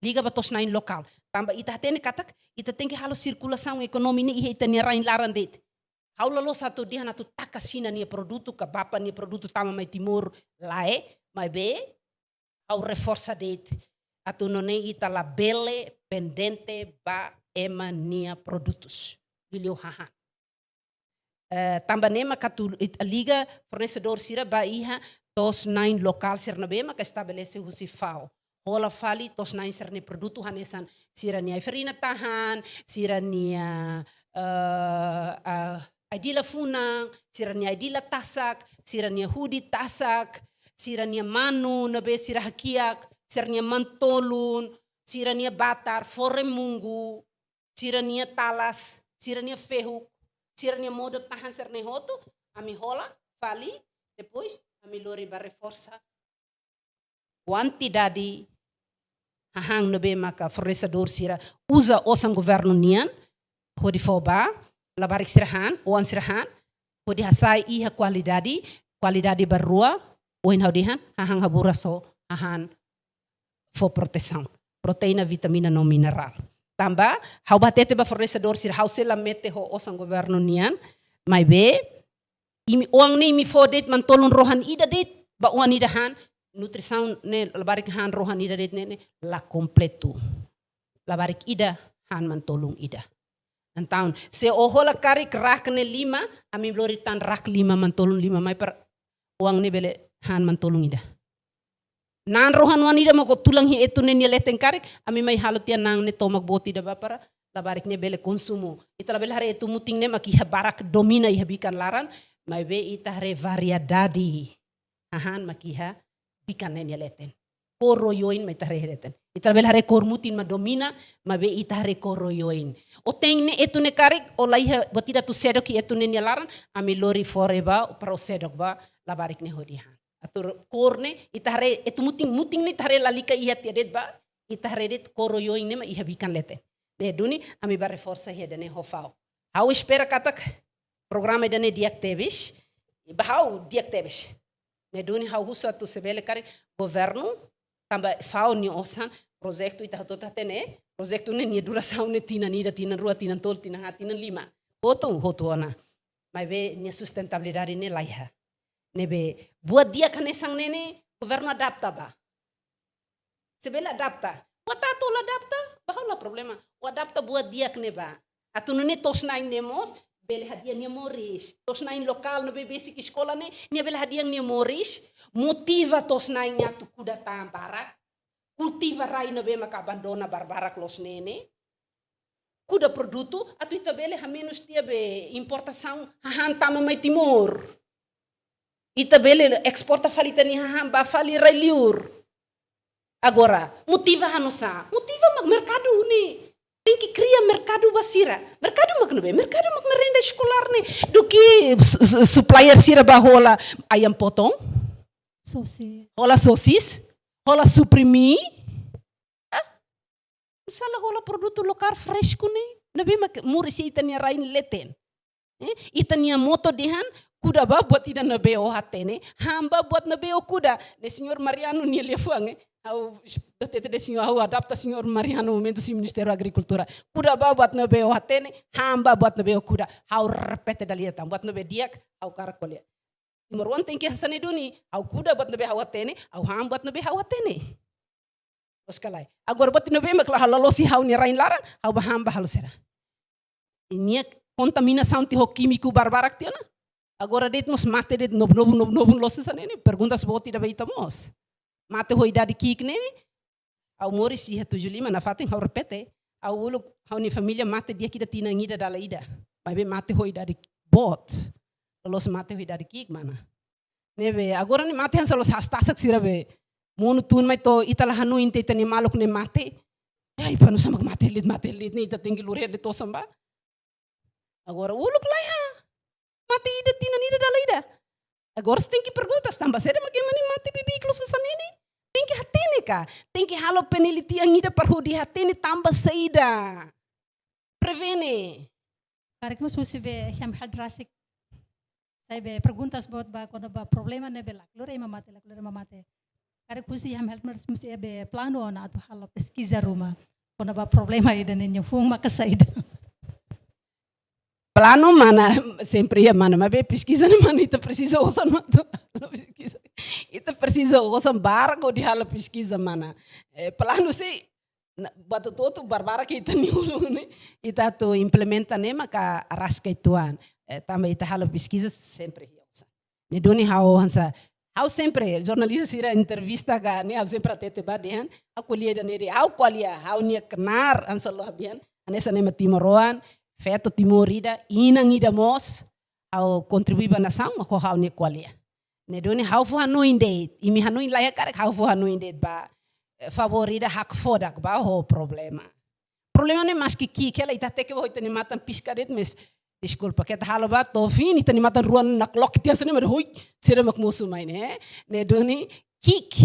Liga ba tos 9 local. Tamba ita tene katak ita tem que halo circulação econômica iha itania rain larandet. Haulalo satu dia na tu takasina ni produto ka bapa ni produto tama mai Timor lae mai be au reforça det atu none ita la bele pendente ba ema nia produtos bilio haha tamba nema katu liga fornecedor sira ba iha tos 9 local sir na be ma ka estabelece husi FAO hola fali tos 9 sir ni produto hanesan sira nia farina tahan sira nia Aidila funang, sirania aidila tasak, sirania hudi tasak, sirania manu nabe sirahakiak, sernia mantolun, sirania batar, foremungu, sirania talas, sirania fehuk, sirania modo tahan serne hoto, ami rola, fali, depois ami lori barre força. Quantidade hahang nabe maka fornecedor sira usa osan governo nian, hodi foba, labarik sirahan, oan sirahan, hodi hasai iha qualidade barua, oin haudihan, hahang habura so, hahan for proteção. Proteína, vitamina, não mineral. Tamba, hau batete ba fornecedor sira, hau sela mete ho osan governo nian, mai be, oang ni mi fodet mantolon rohan ida det, ba oan ida han, nutrição ne labarik han rohan ida det ne la completo. Labarik ida han mantolong ida. Então, se ohola karik rak ne 5, ami loritan rak 5 mantolong 5 mai per oang ne bele han mantolong ida. Nan rohan wanida mo ko tulang hi etu ne leten karik ami mai halot ya nang ne tomak boti da para labarik ne bele konsumo. Ita label hare etu muting ne makiha barak domina iha bikan laran mai be ita hare variedade. Ahan makiha bikan ne leten. Koroyoin mai tare leten. Ita label hare kormutin ma domina mai be ita hare koroyoin. O teng ne etu ne karik o laiha botida tu sedok ki etu ne laran ami lori foreba pro sedok ba labarik ne hodihan. Atur korne itahare etu muting ni tahare lalika iha tiadet ba itahare det koroyoing ne ma iha bikan lete ne duni ami bare força iha dane hofau hau espera katak programa dane diak tebis bahau diak tebis ne duni hau husa tu sebele kare governo tamba fau ni osan proyektu ita tota tene proyektu ne ni duração ne tina nida tina rua tina tol tina ha tina 5 hoto ona mai be ni sustentabilidade ne laiha nebe buat dia kanesang nene governo adapta ba sebela adapta buat atol adapta bahula problema o adapta buat dia kneba atunu ne tosnain nemos bele hadia ne moris tosnain lokal no basic escola ne bele hadia ne moris motiva tosnain nya tu kuda tambarak cultiva rai no be maka abandona barbarak los nene kuda produto atu itabele ha menos tia be importação hahantama mai timor ita bele exporta falita ni hamba fali reliur. Agora, motiva hanosa. Motiva mag mercado ni. Tem que criar mercado basira. Mercado mag nobe, mercado mag merenda escolar ni. Do que supplier sira bahola ayam potong? Sosis. Hola sosis? Hola suprimi? Misalnya hola produto lokal fresco ni. Nabe mag murisi ita ni rain leten. Ita ni moto dihan kuda ba buat tidak nabeo hatene hamba buat nabeo kuda de senhor Mariano ni lefuange au tete de senhor au adapta senhor Mariano momento si Ministério Agricultura kuda ba buat nabeo hatene hamba buat nabeo kuda au repete dalieta buat nabe diak au karakolia nomor 1 tem que hasane duni au kuda buat nabe hawatene au hamba buat nabe hawatene oskalai agora buat nabe makla halalosi hau ni rain larang au hamba halusera ini contaminação ti ho químico barbarak tiana. Agora det nos mate det novo losses nene perguntas boti da beita mos mate ho idade kik nene au mori si hatu julima na fatin hau repete au ulu hau ni família mate dia kida tina ngida dala ida mas be mate ho idade bot los mate ho idade kik mana nebe agora ni mate hansa los hastasak sirabe monu tun mai to itala hanu inte tani maluk ne mate ai panu sama mate lit ni ita tinggi lure de to samba agora uluk laiha mati ida tina nida dala ida. Agora tem que perguntas tambah sede bagaimana mati bibi klusan ini. Tem que hatene ka. Tem que halo peneliti ang ida parhudi hatene tambah seida. Prevene. Karik mo susi be him hadrasik. Sai be perguntas buat ba kono ba problema ne be laklore mamate. Karik pusi him health mesti be plano na atu halo pesquisa ruma. Kono ba problema ida nenyo fung makasaida. Plano mana sempre ia mana, mas pesquisa não mana ita precisa usar mana pesquisa, ita precisa usar barco de hala pesquisa mana, plano se buat todo barbara que ita niulu ne, ita tu implementa ne maka arasca ituan, também ita hala pesquisa sempre ia usar, ne doni hau hansa, hau sempre jornalista sira entrevista ka ne hau sempre atete badian, aku lihat ne hau qualia, hau nia kenar hansa lo habian, anesa ne matimoruan. Feto timorida inang ida mos au kontribuiba nação ma ko hau ne qualia ne doni hau fu hanu indet imi hanu in laya karek hau fu hanu indet ba favorita hak fodak ba ho problema. Problema ne mas que ela ita teke bo ita ni matan piscadet mes desculpa que halo ba tofin ita ni matan ruan nak lok tian sene hoi sira mak musu mai ne doni kik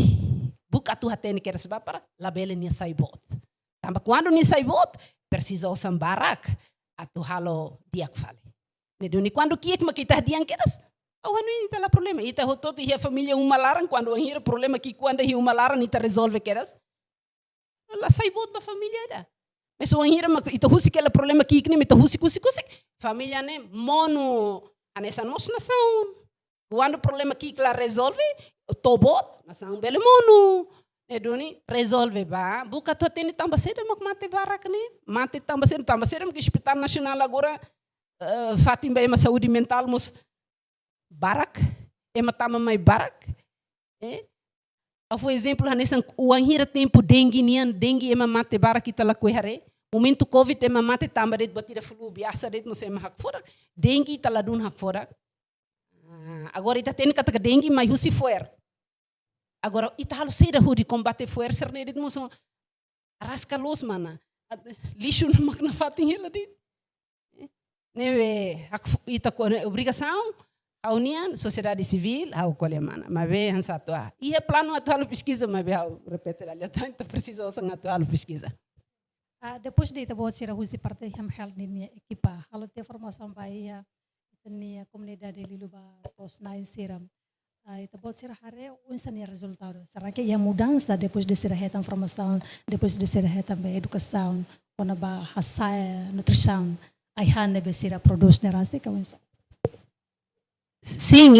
buka tu hatene que era para labele ni sai bot. Tamba quando ni sai bot precisa usar barak atu halo diak fale. Ne doni quando kik makita diang keras oh não tem problema ita hotot e a família uma laran quando hira problema que quando hi uma laran ita resolve keras la sai bot ba família da. Mas o hira ita husi aquele problema que nem ita husi família né mono anessa nossa nação quando o problema que la resolve tobot nação bele mono ne doni resolve ba buka tu teni tamba seda mak mate barak ne mate tamba seda que hospital nacional agora fatim ba ema saúde mental mos barak ema tama mai barak por exemplo, o anhira tempo dengue ema mate bara kita la kuehare. Momento covid ema mate tamba det batira flu biasa det mo ema hak fora. Dengue ta ladun hak fora. Agora ita tem kata dengue mai husi foer. Agora ita halu seda hu di combate foer serne det mo so rasca los mana. Lixo no makna fatin hela dit. Neve ita obrigação a União, sociedade civil, a Colemana, mas vem satu e é plano atual pesquisa, mas vem repetir ali, então precisa usar atual pesquisa. Depois de itu buat sira husi partai ham held ni equipa, kalau te formação bahia ni comunidade de Liluba tos nain siram. Itu buat sira hare unsani resultado. Será que ia mudança depois de sira hetan formação, depois de sira hetan be educação, quando ba hasai nutrição, ai han be sira produz nerasi kawensa. Sim,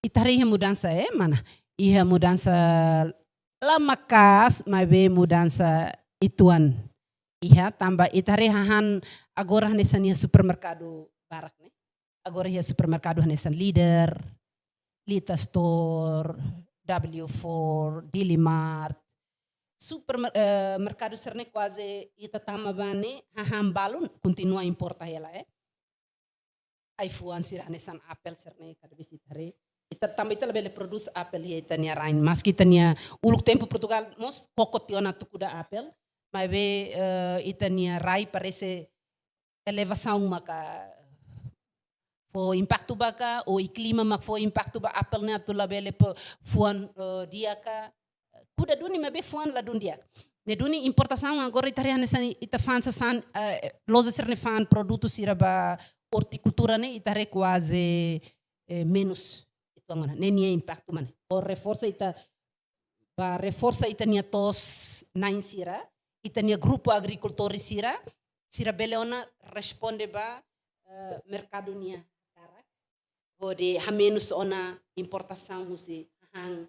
itari mudança mana? Ia mudança lamakas, mas be mudança ituan. Ia tambah itari han agora nessa supermercado barak né? Agora ia supermercado nessa líder, Lita Store, W4, Dilimart, supermercado serne quase ita tama bane han balun continua a importar ela iPhone sira nesan Apple serne kada visitare ita também ita lebele produz Apple e ita nia rain mas kita nia uluk tempo Portugal mos kokotiona tukuda Apple mas be ita nia rai parece elevação maka fo impacto baka o clima mak fo impacto ba Apple na tu labele po fuan dia ka kuda duni mabe fuan la dun dia ne duni importação agora ita nesan ita fan san loja serne fan produto sira ba horticultura né itare quase menos itu angana nenia impacto man o reforça ita nia tos nain sira ita nia grupo agricultores sira beleona responde ba mercado nia cara o de ha menos ona importação husi hang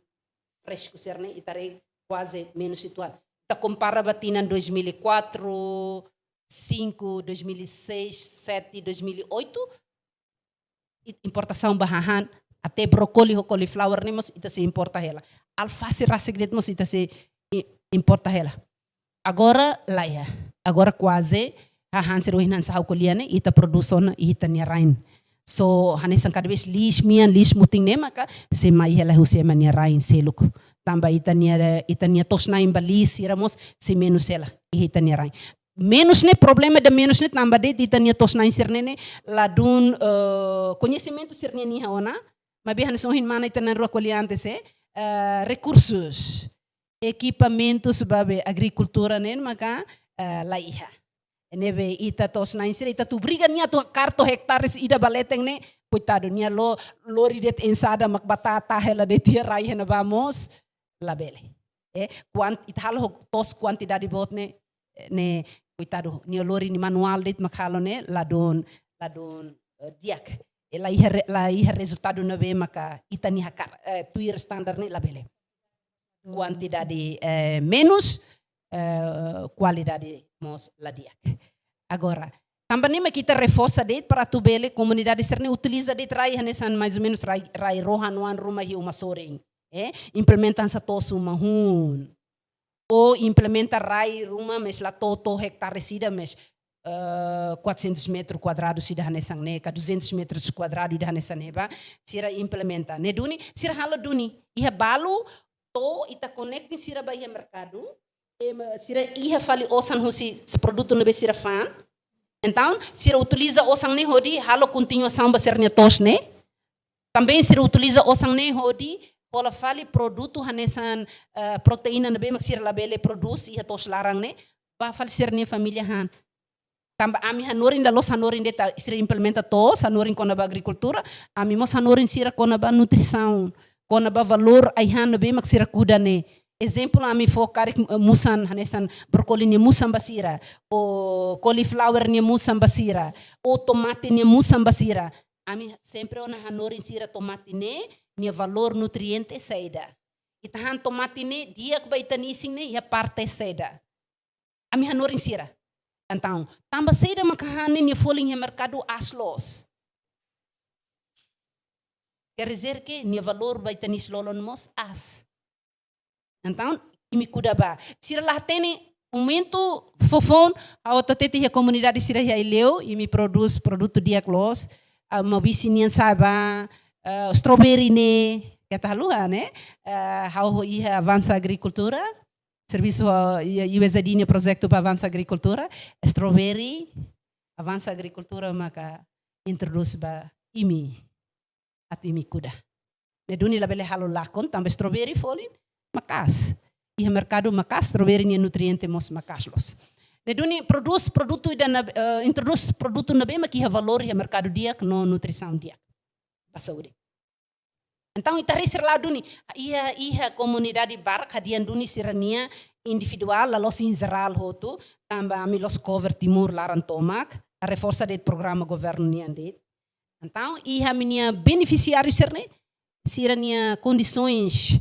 fresco serne itare quase menos situado ita compara batina 2004 5, 2006, 7, 2008 importação bahahan até brocoli ou cauliflower nemos ita se importa ela alface rasegret mos ita se importa ela agora lá agora quase hahan seruinan sa koliane ita produzona ita nia rain so hanesan cada vez lis muting nema ka se mai ela huse mania rain seluk tamba ita nia tosna imbalis iramos se menos ela ita nia rain menos né problema de menos né tambah de titania tos na inserne né ladun conhecimento serne ni haona mas bem sohin mana itanan rua coliantes recursos equipamentos babe agricultura né maka laiha neve ita tos na insere ita tu briga nia tu karto hectares ida baleteng né coitado nia lori det ensada mak batata hela de tia rai na vamos labele ita halo tos quantidade bot ne coitado ni lori ni manual dit makalo ne ladon diak la iha resultado na be maka ita ni hakar tuir standar ne labele quantidade menos qualidade mos la diak agora também kita reforça det para tu bele comunidade serne utiliza det rai hanesan mais ou menos rai rohan wan rumah hi uma soreng implementan sa tosu mahun ou implementa rai rumah mes la toto hectare sida mes 400 metros quadrados sida hanesang neka 200 metros quadrados ida hanesang neba sira implementa ne duni sira halo duni iha balu to ita connecting sira ba mercado, sira ia fali osan husi produto no be sira fan. Então, sira utiliza osang ne hodi halo continuação ba sernia tos ne. Também sira utiliza osang ne hodi hola fali produto hanesan proteína no be mak sira labele produce ia tos larang ne ba fali sernia família han. Tamba ami hanorin da los hanorin deta sira implementa tos hanorin kona ba agricultura, ami mos hanorin sira kona ba nutrição. Kona ba valor aihan be mak sira kuda ne. Exemplo ami focar musan hanesan brokoli ni musan basira, o cauliflower ni musan basira, o tomate ni musan basira. Ami sempre ona hanorin sira tomate ne, ni valor nutriente saida. Itahan tomate ne dia ba itanising ne ya parte saida. Ami hanorin sira. Então, tamba saida makahanin ni foling ya mercado aslos. Quer dizer que ni valor vai tanis lolon mos as. Então, imi kuda ba. Sira lah tene momento fofon a ototete a comunidade sira ya ileu imi produz produto dia clos, mabisi nian saba, strawberry ne, kata halua ne, how ia avança agricultura, serviço USAID projeto para avança agricultura, strawberry, avança agricultura maka introduz ba imi. At imi kuda. Ne duni labele halo lakon tambah strawberry folin makas. Iha mercado makas strawberry ni nutriente mos makaslos. Ne duni produz produto dan introduz produto nabe makiha valor iha mercado dia no nutrição dia. Basauri. Então itari serla duni iha comunidade barak hadian duni sirania individual lalos in geral hotu tambah ami los cover timur laran tomak a reforça det programa governo ni andet. Então, iha minha beneficiário serne, sirania condições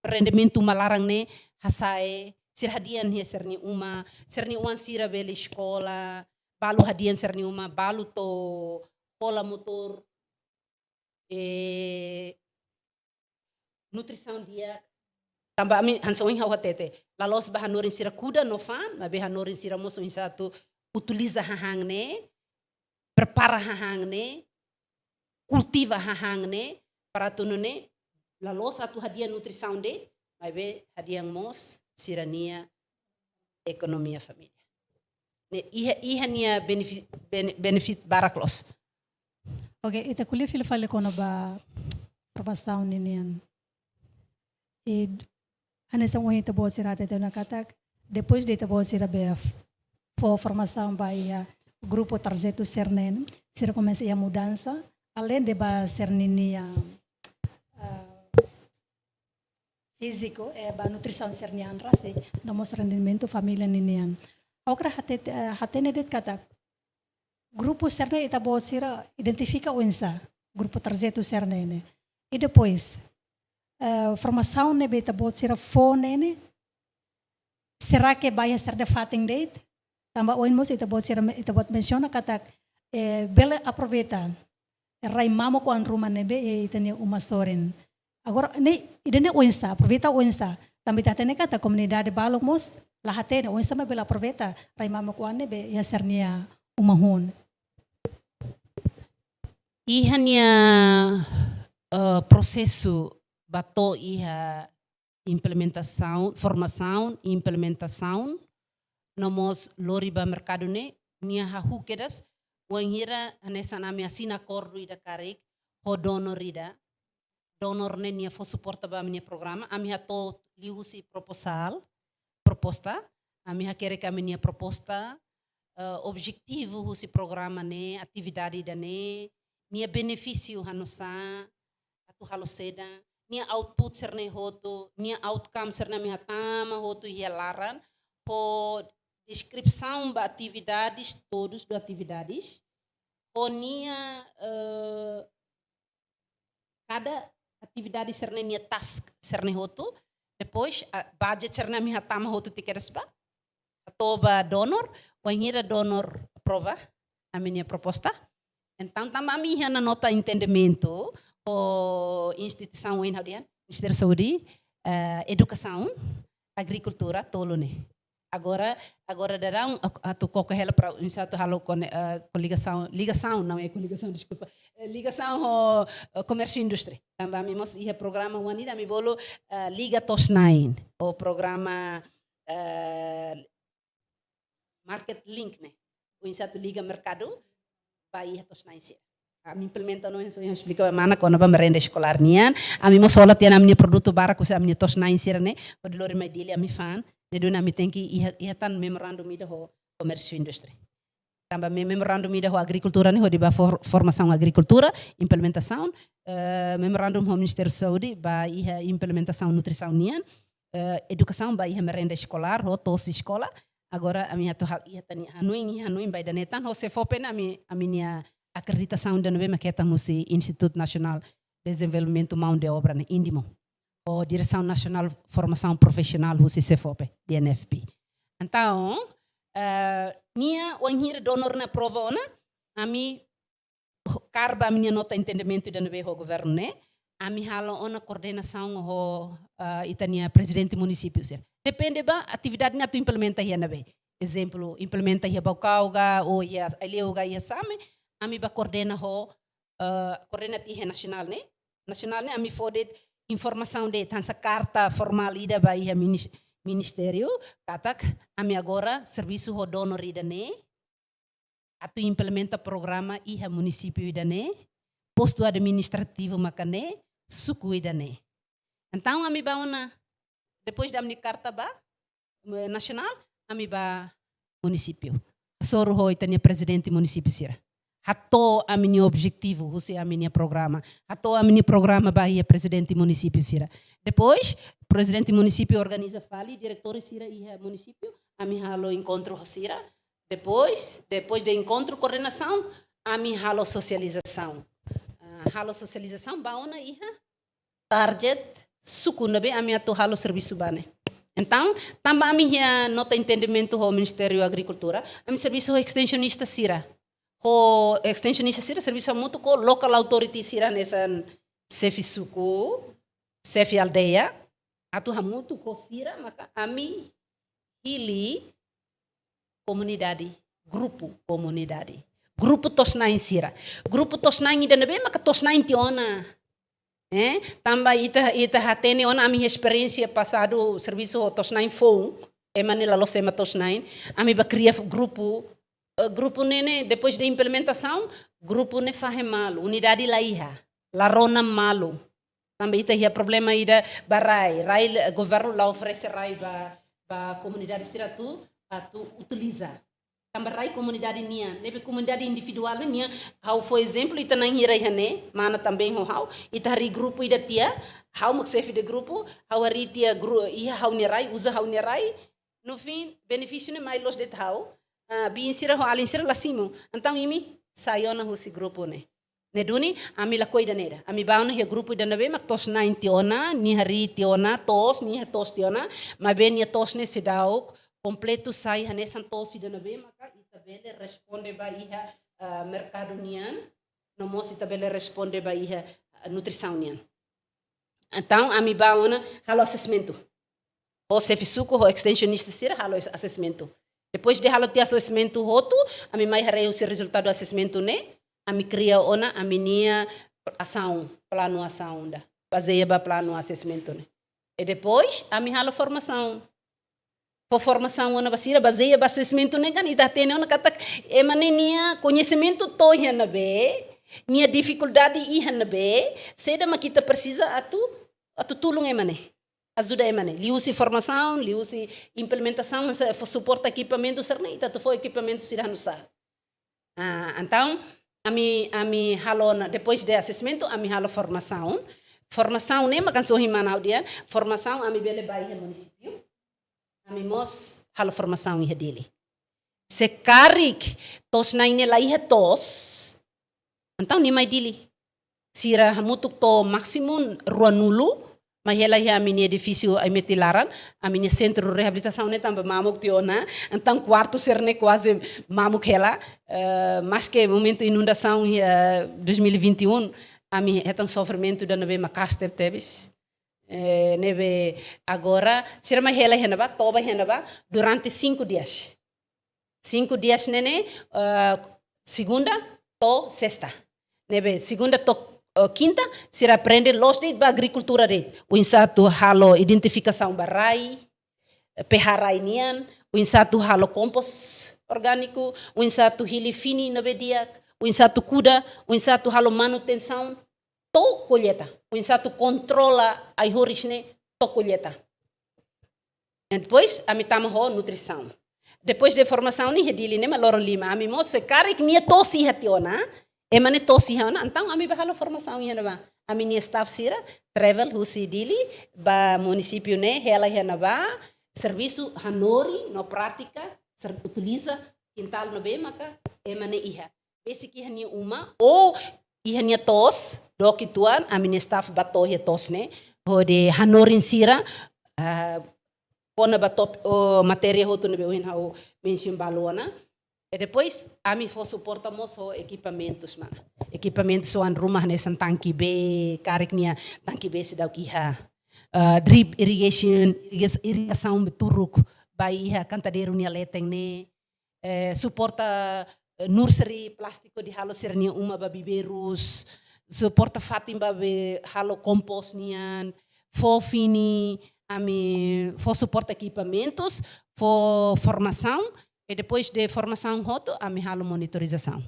rendimento malarang ne hasai sir hadian hia serni uan sira bele escola, balu hadian serni uma balu to pola motor nutrição dia tambah ami hansoin hawatete lalos bahanorin sira kuda no fan mabe hanorin sira moso insatu utiliza hahang ne, prepara hahang ne, cultiva hahang ne, para tuno ne, lalo satu hadiah nutrição de, mas be hadiah mos sirania ekonomia família. Ne iha nia benefit baraklos. Okay, ita kuliah file kono ba perpastaun ninian. Hanesang uhin tabot sira tete nakatak, depois de tabot sira BF. For formação bahia grupo Tarzeto Sernen, sira começa a mudança, além de ba serninia físico, ba nutrição sernian rase, nomos rendimento família ninian. Okra hatene det kata grupo Sernen ita bot sira identifica o insa, grupo Tarzeto Sernen. E depois formação ne beta bot sira fone, será que vai ser de fating date? Tambah oin mos ita bot menciona kata bele aproveita rai mamo ko an rumah nebe itane umastoren agora ne idene oinsta aproveita oinsta tambah tatene kata comunidade balok mos lahatene oinsta me bele aproveita rai mamo ko an nebe ya sernia umahon ihanya processo bato iha implementação formação implementação nomos loriba mercado ne nia hahu kedas wangira hanesan ami asina acordo ida karek ho donor ida donor ne nia fo suporta ba minha programa ami hato liusi proposta ami hakere kami nia proposta objetivo husi programa ne atividade da ne nia benefício hanosa atu haloseda nia output serne hoto nia outcome serne mi hatama hoto hialaran ho descrição da atividades, todos das atividades, onia cada atividade serne task serne hoto, depois budget serne mi hatama hoto tikeras ba, atoba donor, wangira donor aprova a minha proposta, então também na nota entendimento o instituição em Ministério da Saúde, educação, agricultura, tolo ne. Agora darão a tu qualquer ela para um certo halo com ligação não é com ligação, desculpa, ligação ao comércio e indústria. Também mimos e programa wanita mi bolo liga tosnain o programa market link né. O certo liga mercado vai tosnain se. A mi implementa não isso explica mana quando ba merenda escolar nian, a mi mosola tem a minha produto bara com a minha tosnain se né, o de lori mai dele a mi fan. Neduna mi tenki ia tan memorandum ida ho comércio e indústria. Também memorandum ida ho agricultura ne ho di ba formação agricultura, implementação, memorandum ho Ministério Saúde ba ia implementação nutrição nian, educação ba ia merenda escolar ho tos escola. Agora a minha toha ia tani hanuin ba danetan ho se fopen a minha acreditação de nove maqueta no Instituto Nacional de Desenvolvimento Mão de Obra ne Indimo. O Direção Nacional de Formação Profissional, o CCFOP, DNFP. Então, minha o donor na prova, a mim, carba a minha nota de entendimento da o governo, né? A mim hala uma coordenação o itania presidente do município. Depende da atividade que tu implementa aí na exemplo, implementa aí Baucauga ou ia Aleuga ia Same, a mim ba coordena o coordenativo nacional, né? Nacional, né? A mim fode informação de essa carta formal ida vai a ministério katak ami agora serviço ho donor ida ne atu implementa programa iha município ida ne posto administrativo makane suku ida ne então ami bauna depois da minha carta ba nacional ami ba município soro ho itania presidente município sira hato a minha objetivo, você a minha programa. Hato a minha programa Bahia presidente município sira. Depois, presidente município organiza fali, diretor sira e município, a minha halo encontro sira. Depois de encontro coordenação, a minha halo socialização. Halo socialização baona iha target sukunabe a minha to halo serviço bane. Então, também a minha nota entendimento ao Ministério da Agricultura, a minha serviço extensionista sira. O extensionista sira serviço muito com local authority sira nessa CEF suku, CEF aldeia, atu hamutu ko sira maka ami hili comunidade, grupo tosnain sira, grupo tosnain ida nabe maka tosnain tiona, também ita hatene ona ami experiência passado serviço tosnain phone, emanela lo sema tosnain, ami ba cria grupo nene depois da implementação grupo ne fahe malo unidade laiha larona malo também tem problema ida barai governo lá oferece rai ba comunidade sira tu utiliza também rai comunidade nia nebe comunidade individual nia how for exemplo ita nang hirai hane mana também how ita hari grupo ida tia how maksef de grupo how hari tia ia how ni rai usa how ni rai no fim benefício ne mais los de how binsira ho alinsira lasimo então imi sayona husi grupo ne neduni ami la koida neda ami bauna he grupo da nabe mak tos 9 tiona ni hari tiona tos ni tos tiona ma ben ya tos ne sedau completo sai hane santos da nabe maka itabele responde ba iha mercado nian no mos itabele responde ba iha nutrição nian então ami bauna halo assessmento o sefisuko ho extensionista sira halo assessmento. Depois de halo assessmento roto, a mim mais harei o resultado do assessmento né, a mim cria ona a minha ação, plano ação da, baseia ba plano assessmento né. E depois a mim halo formação. For formação ona basira baseia ba assessmento né, canita tem ona kata emaninha conhecimento to na be, nia dificuldade na be, seda ma kita precisa atu tulung emane. Ajuda emane, liusi formação, liusi implementação, suporta equipamento, serna tu foi equipamento siranusa. Então, a mi halo depois de assessmento, a mi halo formação. Formação né, makan sohi manau dia. Formação a mi bele bairro município. A mi mos halo formação ia dele. Se karik tos na ine lá ia tos. Então ni mai dili. Sira hamutuk to maximum ruanulu. Mas ela é a minha edifício a metilaran, a minha centro de reabilitação né também mamuk tiona, então quarto ser né quase mamuk ela, mas que momento inundação 2021 a minha é tão sofrimento da nave macaster tebes, Nebe agora, sira mais hela henaba, toba henaba, durante 5 dias. 5 dias nene, segunda to sexta. Nebe segunda to quinta, sira aprende los de agricultura de. O insatu halo identificação barai, peharai nian, o insatu halo compost orgânico, o insatu hili fini na bedia, o insatu cuida, o insatu halo manutenção, to colheita. O insatu controla a horisne, to colheita. E depois, a mitama ho nutrição. Depois de formação, ni hedili ne maloro lima, a mi mo se karik ni tosi hationa, e mane tosi hana, então a mi bahalo formação ia ba. A minha staff sira travel husi dili ba município ne hela hena ba serviço hanori no prática utiliza quintal no be maka e mane iha. Esse que hania uma ou ihania tos do que tuan a minha staff bato he tos ne o de hanorin sira pona batop o matéria hotu ne be o hau mention balona. E depois, a mim foi suportamos o equipamentos, mano. Equipamentos são rumah nessa tanque B, cariknya tanque B se dá o que drip irrigação beturuk, baia cantadeiro nia leteng ne, suporta nursery plástico de halo sernia uma babiberus, suporta fatim babe halo compost nian, fofini, a mim foi suporta equipamentos, foi formação. E depois de formação roto, a minha halo monitorização.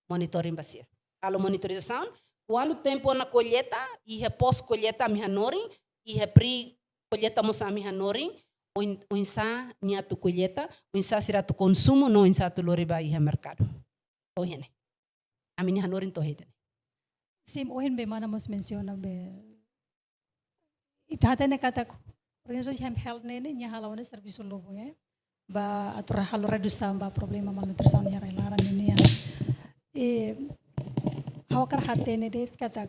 Monitoring basir. Halo monitorização, quando tempo na colheita, e pós colheita a minha noring, e pre colheita moça a minha noring, o insa nia tu colheita, o insa será tu consumo, não insa tu loriba e mercado. O hene. A minha noring to hene. Sim, o hene mana mos menciona be. Itata ne kata ko. Organização health ne nya halo ne serviço lobo ya. Ba atura halo redução ba problema malnutrição nya relaran ini ya. Hawakar hate ne det kata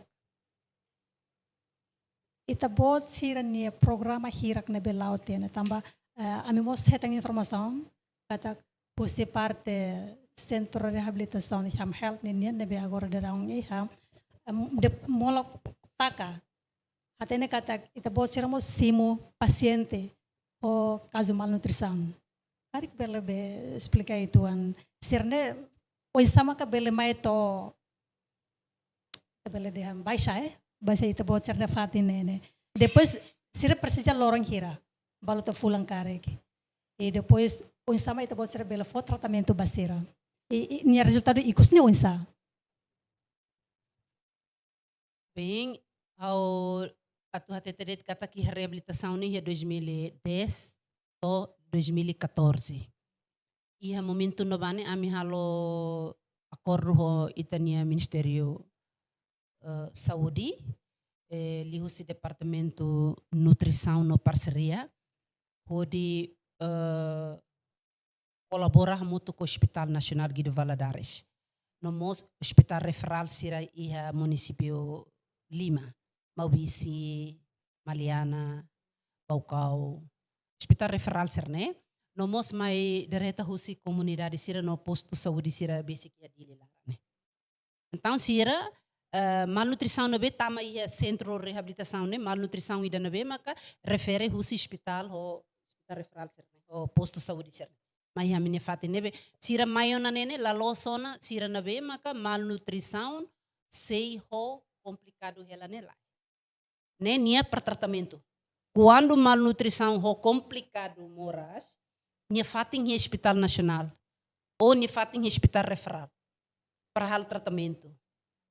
ita bot siran nia programa hirak ne belaut ne tamba ami mos hetang informação kata fosse parte centro de reabilitação de health ne be agora de raung ha de molok taka hate ne kata ita bot siran mos simu paciente o caso malnutrição. Karik bele be explica itu an sirne o sama ka bele mai to bele de ham baixa baixa itu bot sirne fatine ne depois sira precisa lorong hira balu to fulang karek e depois o sama itu bot sira bele fo tratamento basira e nia resultado ikus ne onsa bem ao atu hate tedet kata ki reabilitação ni 2010 to 2014. Ia momento no bane ami halo acordo ho itania Ministério Saúde lihusi Departamento Nutrição no parceria onde colabora muito com o Hospital Nacional Guido Valadares. No mos hospital referral sira ia município Lima, Maubici, Maliana, Baucau. Hospital referral serne, no mos mai direta husi comunidade sira no posto saúde sira basic ya dili lá, né? Então sira malnutrição no be tama ia centro de reabilitação né, malnutrição ida no be maka refere husi hospital ho hospital referral serne, o posto saúde serne. Mas a minha fati nebe sira maiona nene la losona sira no be maka malnutrição sei ho complicado hela nela. Né nia para tratamento. Quando malnutrição é complicado moras, nia fatin em hospital nacional ou nia fatin em hospital referral para o tratamento.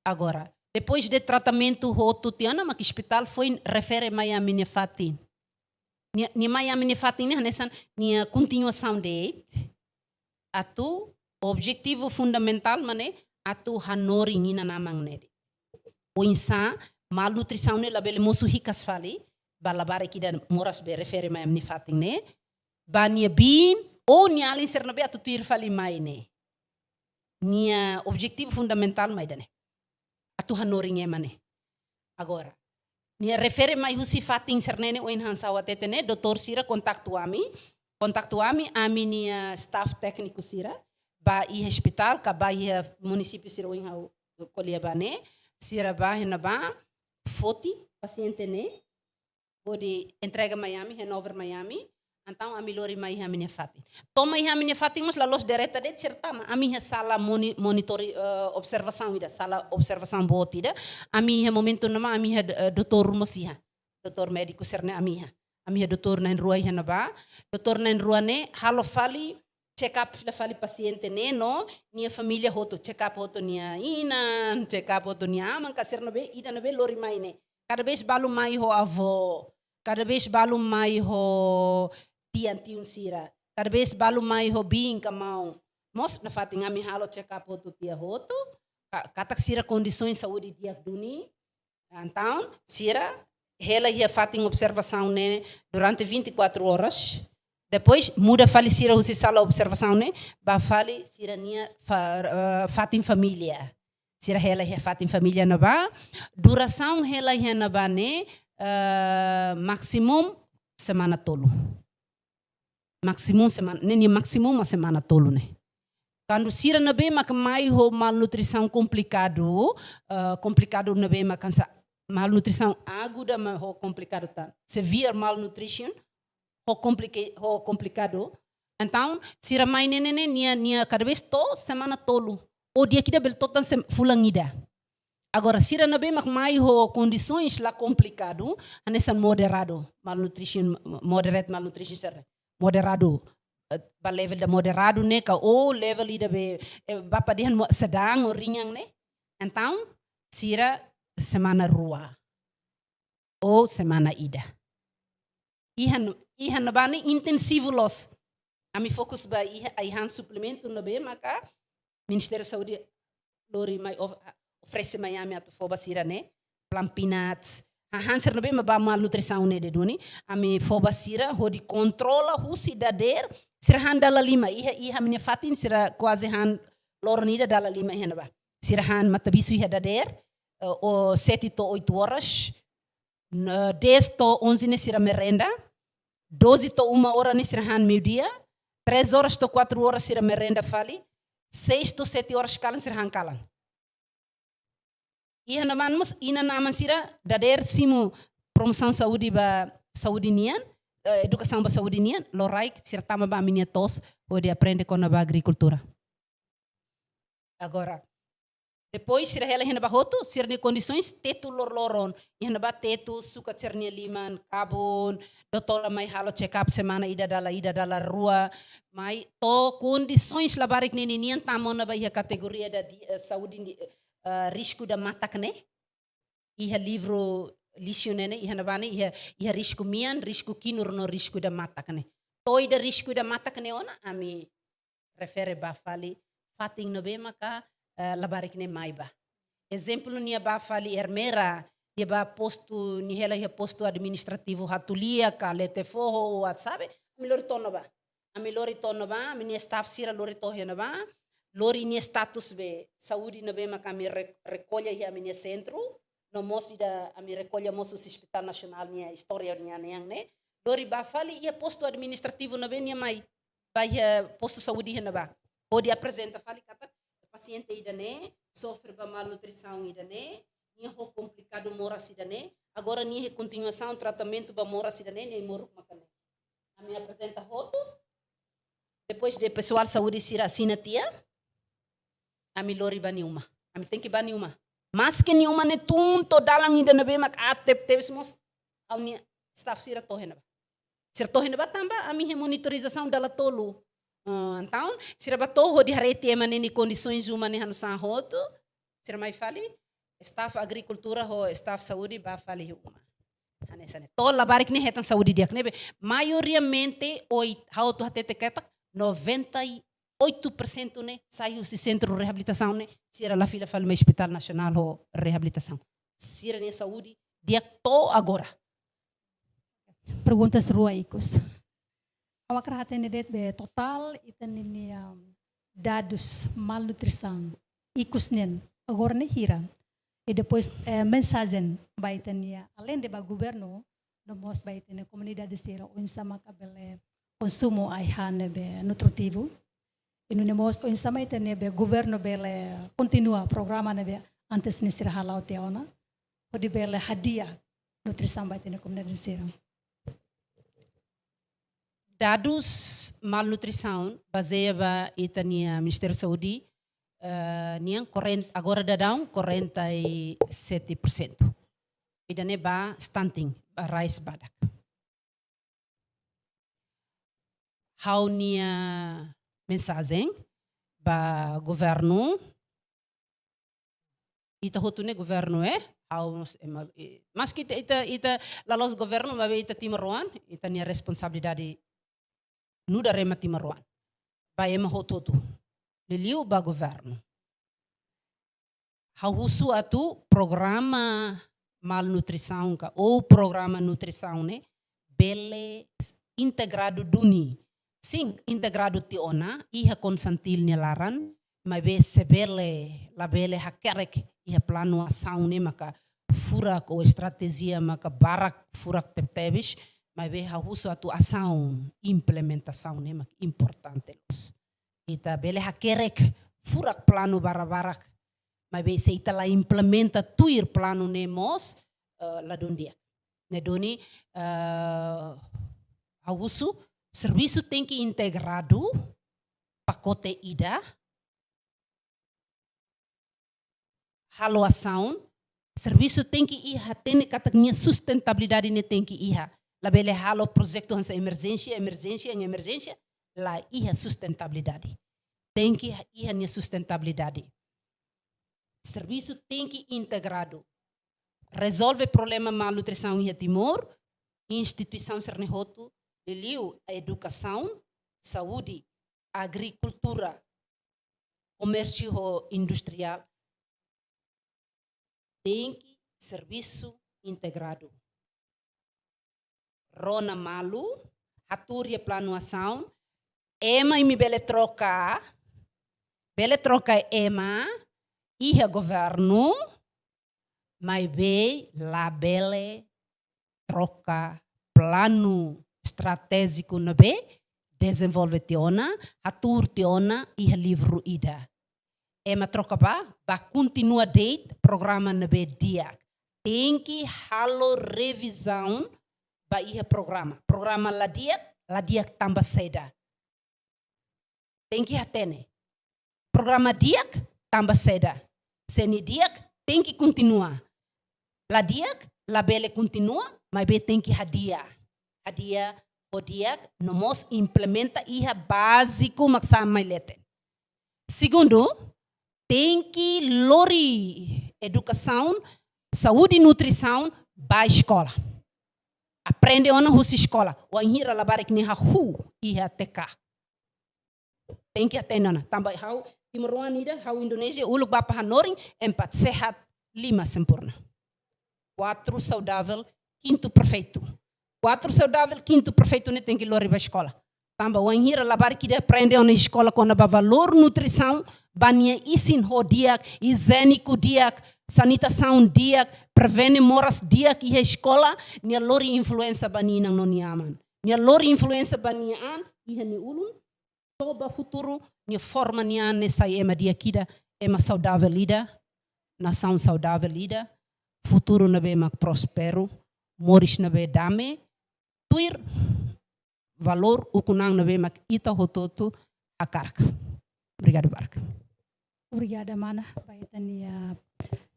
Agora, depois de tratamento o tutiana, mas que hospital foi refere mais a minha fatin. Nia mais a minha fatin nessa nia continuação de a tu objetivo fundamental mané a tu hanori nina namang nede. O insa malnutrição ne labele mosu hikas fali. Balabara que dan moras be refere mai amni fating ne bania bin ou nia alin ser na be atutir fali mai ne nia objetivo fundamental mai dane atu hanoring mane agora nia refere mai husi fating ser nene o enhansa watete ne doutor sira kontaktu ami nia staff técnico sira ba i hospital ka ba i município sira o enhau kolia bane sira ba hena ba foti paciente ne de entrega Miami, Hanover, Miami. Então, a melhor mai a minha fatin. Toma a minha fatin, mas lá los direta de certama. A minha sala monitor observação ida, sala observação boa ida. A minha momento nama a minha doutor Mosiha, doutor médico serne a minha doutor na rua ia na ba, doutor na rua ne halo fali check up la fali paciente ne no, nia família hoto check up hoto nia ina, check up hoto nia aman kasir na be ida na be lori mai ne. Cada vez balu mai ho avó, cada vez balu mai ho tiun sira. Cada vez balu mai ho bing kamau. Mos na fating ami halo check up hoto tia hoto. Katak sira condições saúde dia duni. Então, sira ela ia fating observação né durante 24 horas. Depois muda fali sira usi sala observação né, ba fali sira nia fating família. Sira ela ia fating família na ba. Duração ela ia na ba né maximum semana tolo. Maximum semana, nem maximum uma semana tolo, né? Quando sira na bem, mas mais ho malnutrição complicado na bem, mas cansa malnutrição aguda, mas ho complicado tá. Severe malnutrition, ho complicado. Então, sira mais nenene nia cada vez to semana tolo. O dia que dá bel totan fulangida. Agora, sira na bem, mas mais ho condições lá complicado, anessa moderado malnutrition, moderate malnutrition serve. Moderado, ba level da moderado né, ka o level ida be bapa dihan sedang o ringan né. Então, sira semana rua ou semana ida. Ihan ba ni intensivo los. Ami fokus ba ihan suplemento na be maka Ministério da Saúde lori mai oferece Miami atu foba sira né, plampinat. Hanser nabe ma ba malnutrição ne de doni ami foba sira hodi controla hu sidader sira han dala lima iha minha fatin sira quase han loronida dala lima iha ba sira han matabisu iha dader o 7 to 8 horas 10 to 11 ne sira merenda 12 to 1 hora ne sira han meio-dia 3 horas to 4 horas sira merenda fali 6 to 7 horas kalan sira han kalan. Ia naman mus ina naman sira dader simu promoção saúde ba saúde nian educação ba saúde nian lorai sira tama ba minha tos pode aprender com a agricultura. Agora depois sira ela hena ba hoto sira ni condições teto loron hena ba teto suka cernia liman kabon doutora mai halo check up semana ida dala rua mai to condições labarik ni nian tamona ba ia kategoria da saúde risco da mata kene iha livro lisionene iha nabane iha risco mian risco kinur no risco da mata kene toi da risco da mata kene ona ami refere ba fali fating no be maka labarik ne mai ba exemplo nia ba fali ermera ia ba posto ni hela ia posto administrativo hatulia ka lete foho whatsapp ami lori tono ba ami staff sira lori to hena ba lori ni status be saúde na be makami recolha a minha centro no mosi da ami recolha moso hospital nacional nia história nia yang ne lori ba fali ia posto administrativo na be nia mai ba ia posto saúde na ba pode apresenta fali kata paciente ida ne sofre ba malnutrição ida ne nia ho complicado mora sida ne agora nia continuação tratamento ba mora sida ne nia moro makane ami apresenta foto depois de pessoal saúde sira assina tia ami lori baniuma ami tem que baniuma mas que niuma ne tunto dalang ida na be mak atep tevsmos awni staff sira tohena ba tamba ami he monitorização dala tolo então sira ba toho di harete maneni condições humane hanu san hoto sira mai fali staff agricultura ho staff saúde ba fali uma hanesane to labarik ne hetan saúde diak ne be maioritariamente oi how to hatete ketak 98% né saiu se centro de reabilitação né sira la fila fala hospital nacional ou reabilitação sira ne saúde dia to agora Perguntas ruaicos. Awak rahaten det be total iten ini dados malnutrição ikusnen agora ne hira e depois mensagem baitenia além de ba governo no mos baitenia comunidade sira unsama kabele consumo aihan be nutritivo inunemos unsama itenia be governo bele continua programa nebe antes ni sira halau teona pode bele hadiah nutrição vai ter na comunidade serão. Dados malnutrição baseia itania Ministério da Saúde agora dadão 47%. E dane ba stunting, ba rice badak. How nia mensagem ba governo ita hotune governo mas kita ita lalos governo mabe ita timaruan ita nia responsabilidade nuda rema timaruan ba ema hototu liliu ba governo hausu atu programa malnutrição ou programa nutrição né bele integrado duni sim integrado tiona iha konsantil nelaran mabe sebele labele hakerek iha plano ação né maka furak ou estratégia maka barak furak teptebis mabe hausu atu ação implementação né maka importante los ita bele hakerek furak plano barabarak mabe se ita la implementa tuir plano né mos la dondia ne doni hausu serviço tem que integrado pacote ida haloação serviço tem que ir tem katanya sustentabilidade ne tem que ir la bele halo projeto hansa emergência la iha sustentabilidade tem que ir ne sustentabilidade serviço tem que integrado resolve problema malnutrição em Timor instituição sernehoto Liliu a educação, saúde, agricultura, comércio industrial, tem que serviço integrado. Rona malu, haturia plano ação, ema e me bele troca ema, iha governo, mas be la bele troca plano estratégico na be desenvolve tiona atur tiona e livro ida ema troca ba continua date programa na be dia tem que halo revisão ba iha programa la dia tambah seda tem que atene programa dia tambah seda seni dia tem que continuar la dia la bele continua mas be tem que hadia odiak nomos implementa iha básico maksama ilete. Segundo, tem que lori educação, saúde e nutrição ba escola. Aprende ona husi escola. O anhira labarik ni ha hu iha teka. Tem que atendana. Tambah hau Timuruan ida, hau Indonesia uluk bapa hanoring 4 sehat 5 sempurna. 4 saudável, 5 perfeito. 4 saudável, 5 perfeito, tem que lori ba escola. Tamba o anhira labar que aprende na escola com a valor nutrição, bania isin ho diak, higiênico diak, sanitação diak, prevene moras diak e escola, nia lori influenza bani nang noniaman. Nia lori influenza bani an, iha ni ulun, toba futuro, nia forma nia ne sai ema dia kida, ema saudável lida, nação saudável lida, futuro na be mak prospero, moris na be dame, tuir valor ukunang na mak ita hototo akark. Obrigado, Barca. Obrigada, Mana, paitan ya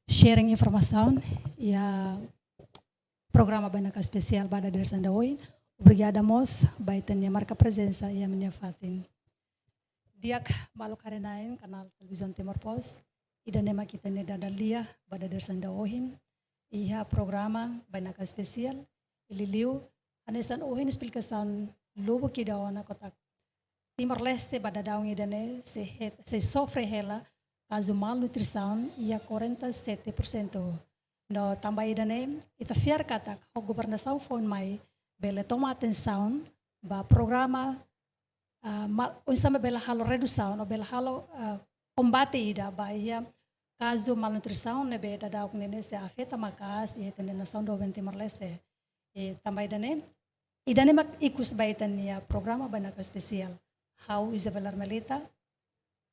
sharing informação e a programa banaka especial pada dari Sandaoin. Obrigada, Mos, paitan ya marca presença e a minha fatin. Diak malu karenain kanal televisão Timor Pos. Ida nema kita ne dadalia pada dari Sandaoin. Iha programa banaka especial. Ililiu anesan ohin explicação lobo que da ona kotak Timor-Leste pada daun idane se sofre hela caso malnutrição e a 47%. No tambah idane ita fiar katak o governação foi mai bele toma atenção ba programa unstama bela halo redução no bela halo combate ida ba ia caso malnutrição ne be da daun nene se afeta makas e tende nação do Timor-Leste. E tambah idane mak ikus baitan ya programa banaka spesial. How Isabel Armelita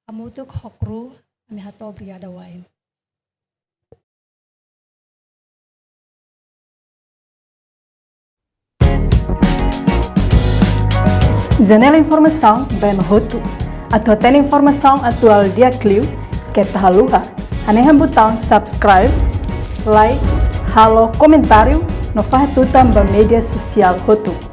amutuk hokru ami hato obrigada wain. Janela informação bem mahotu. Atau tem informação atual dia clio que tahaluha. Anehan botão subscribe, like, halo comentário no fahatutan ba media sosial hotu.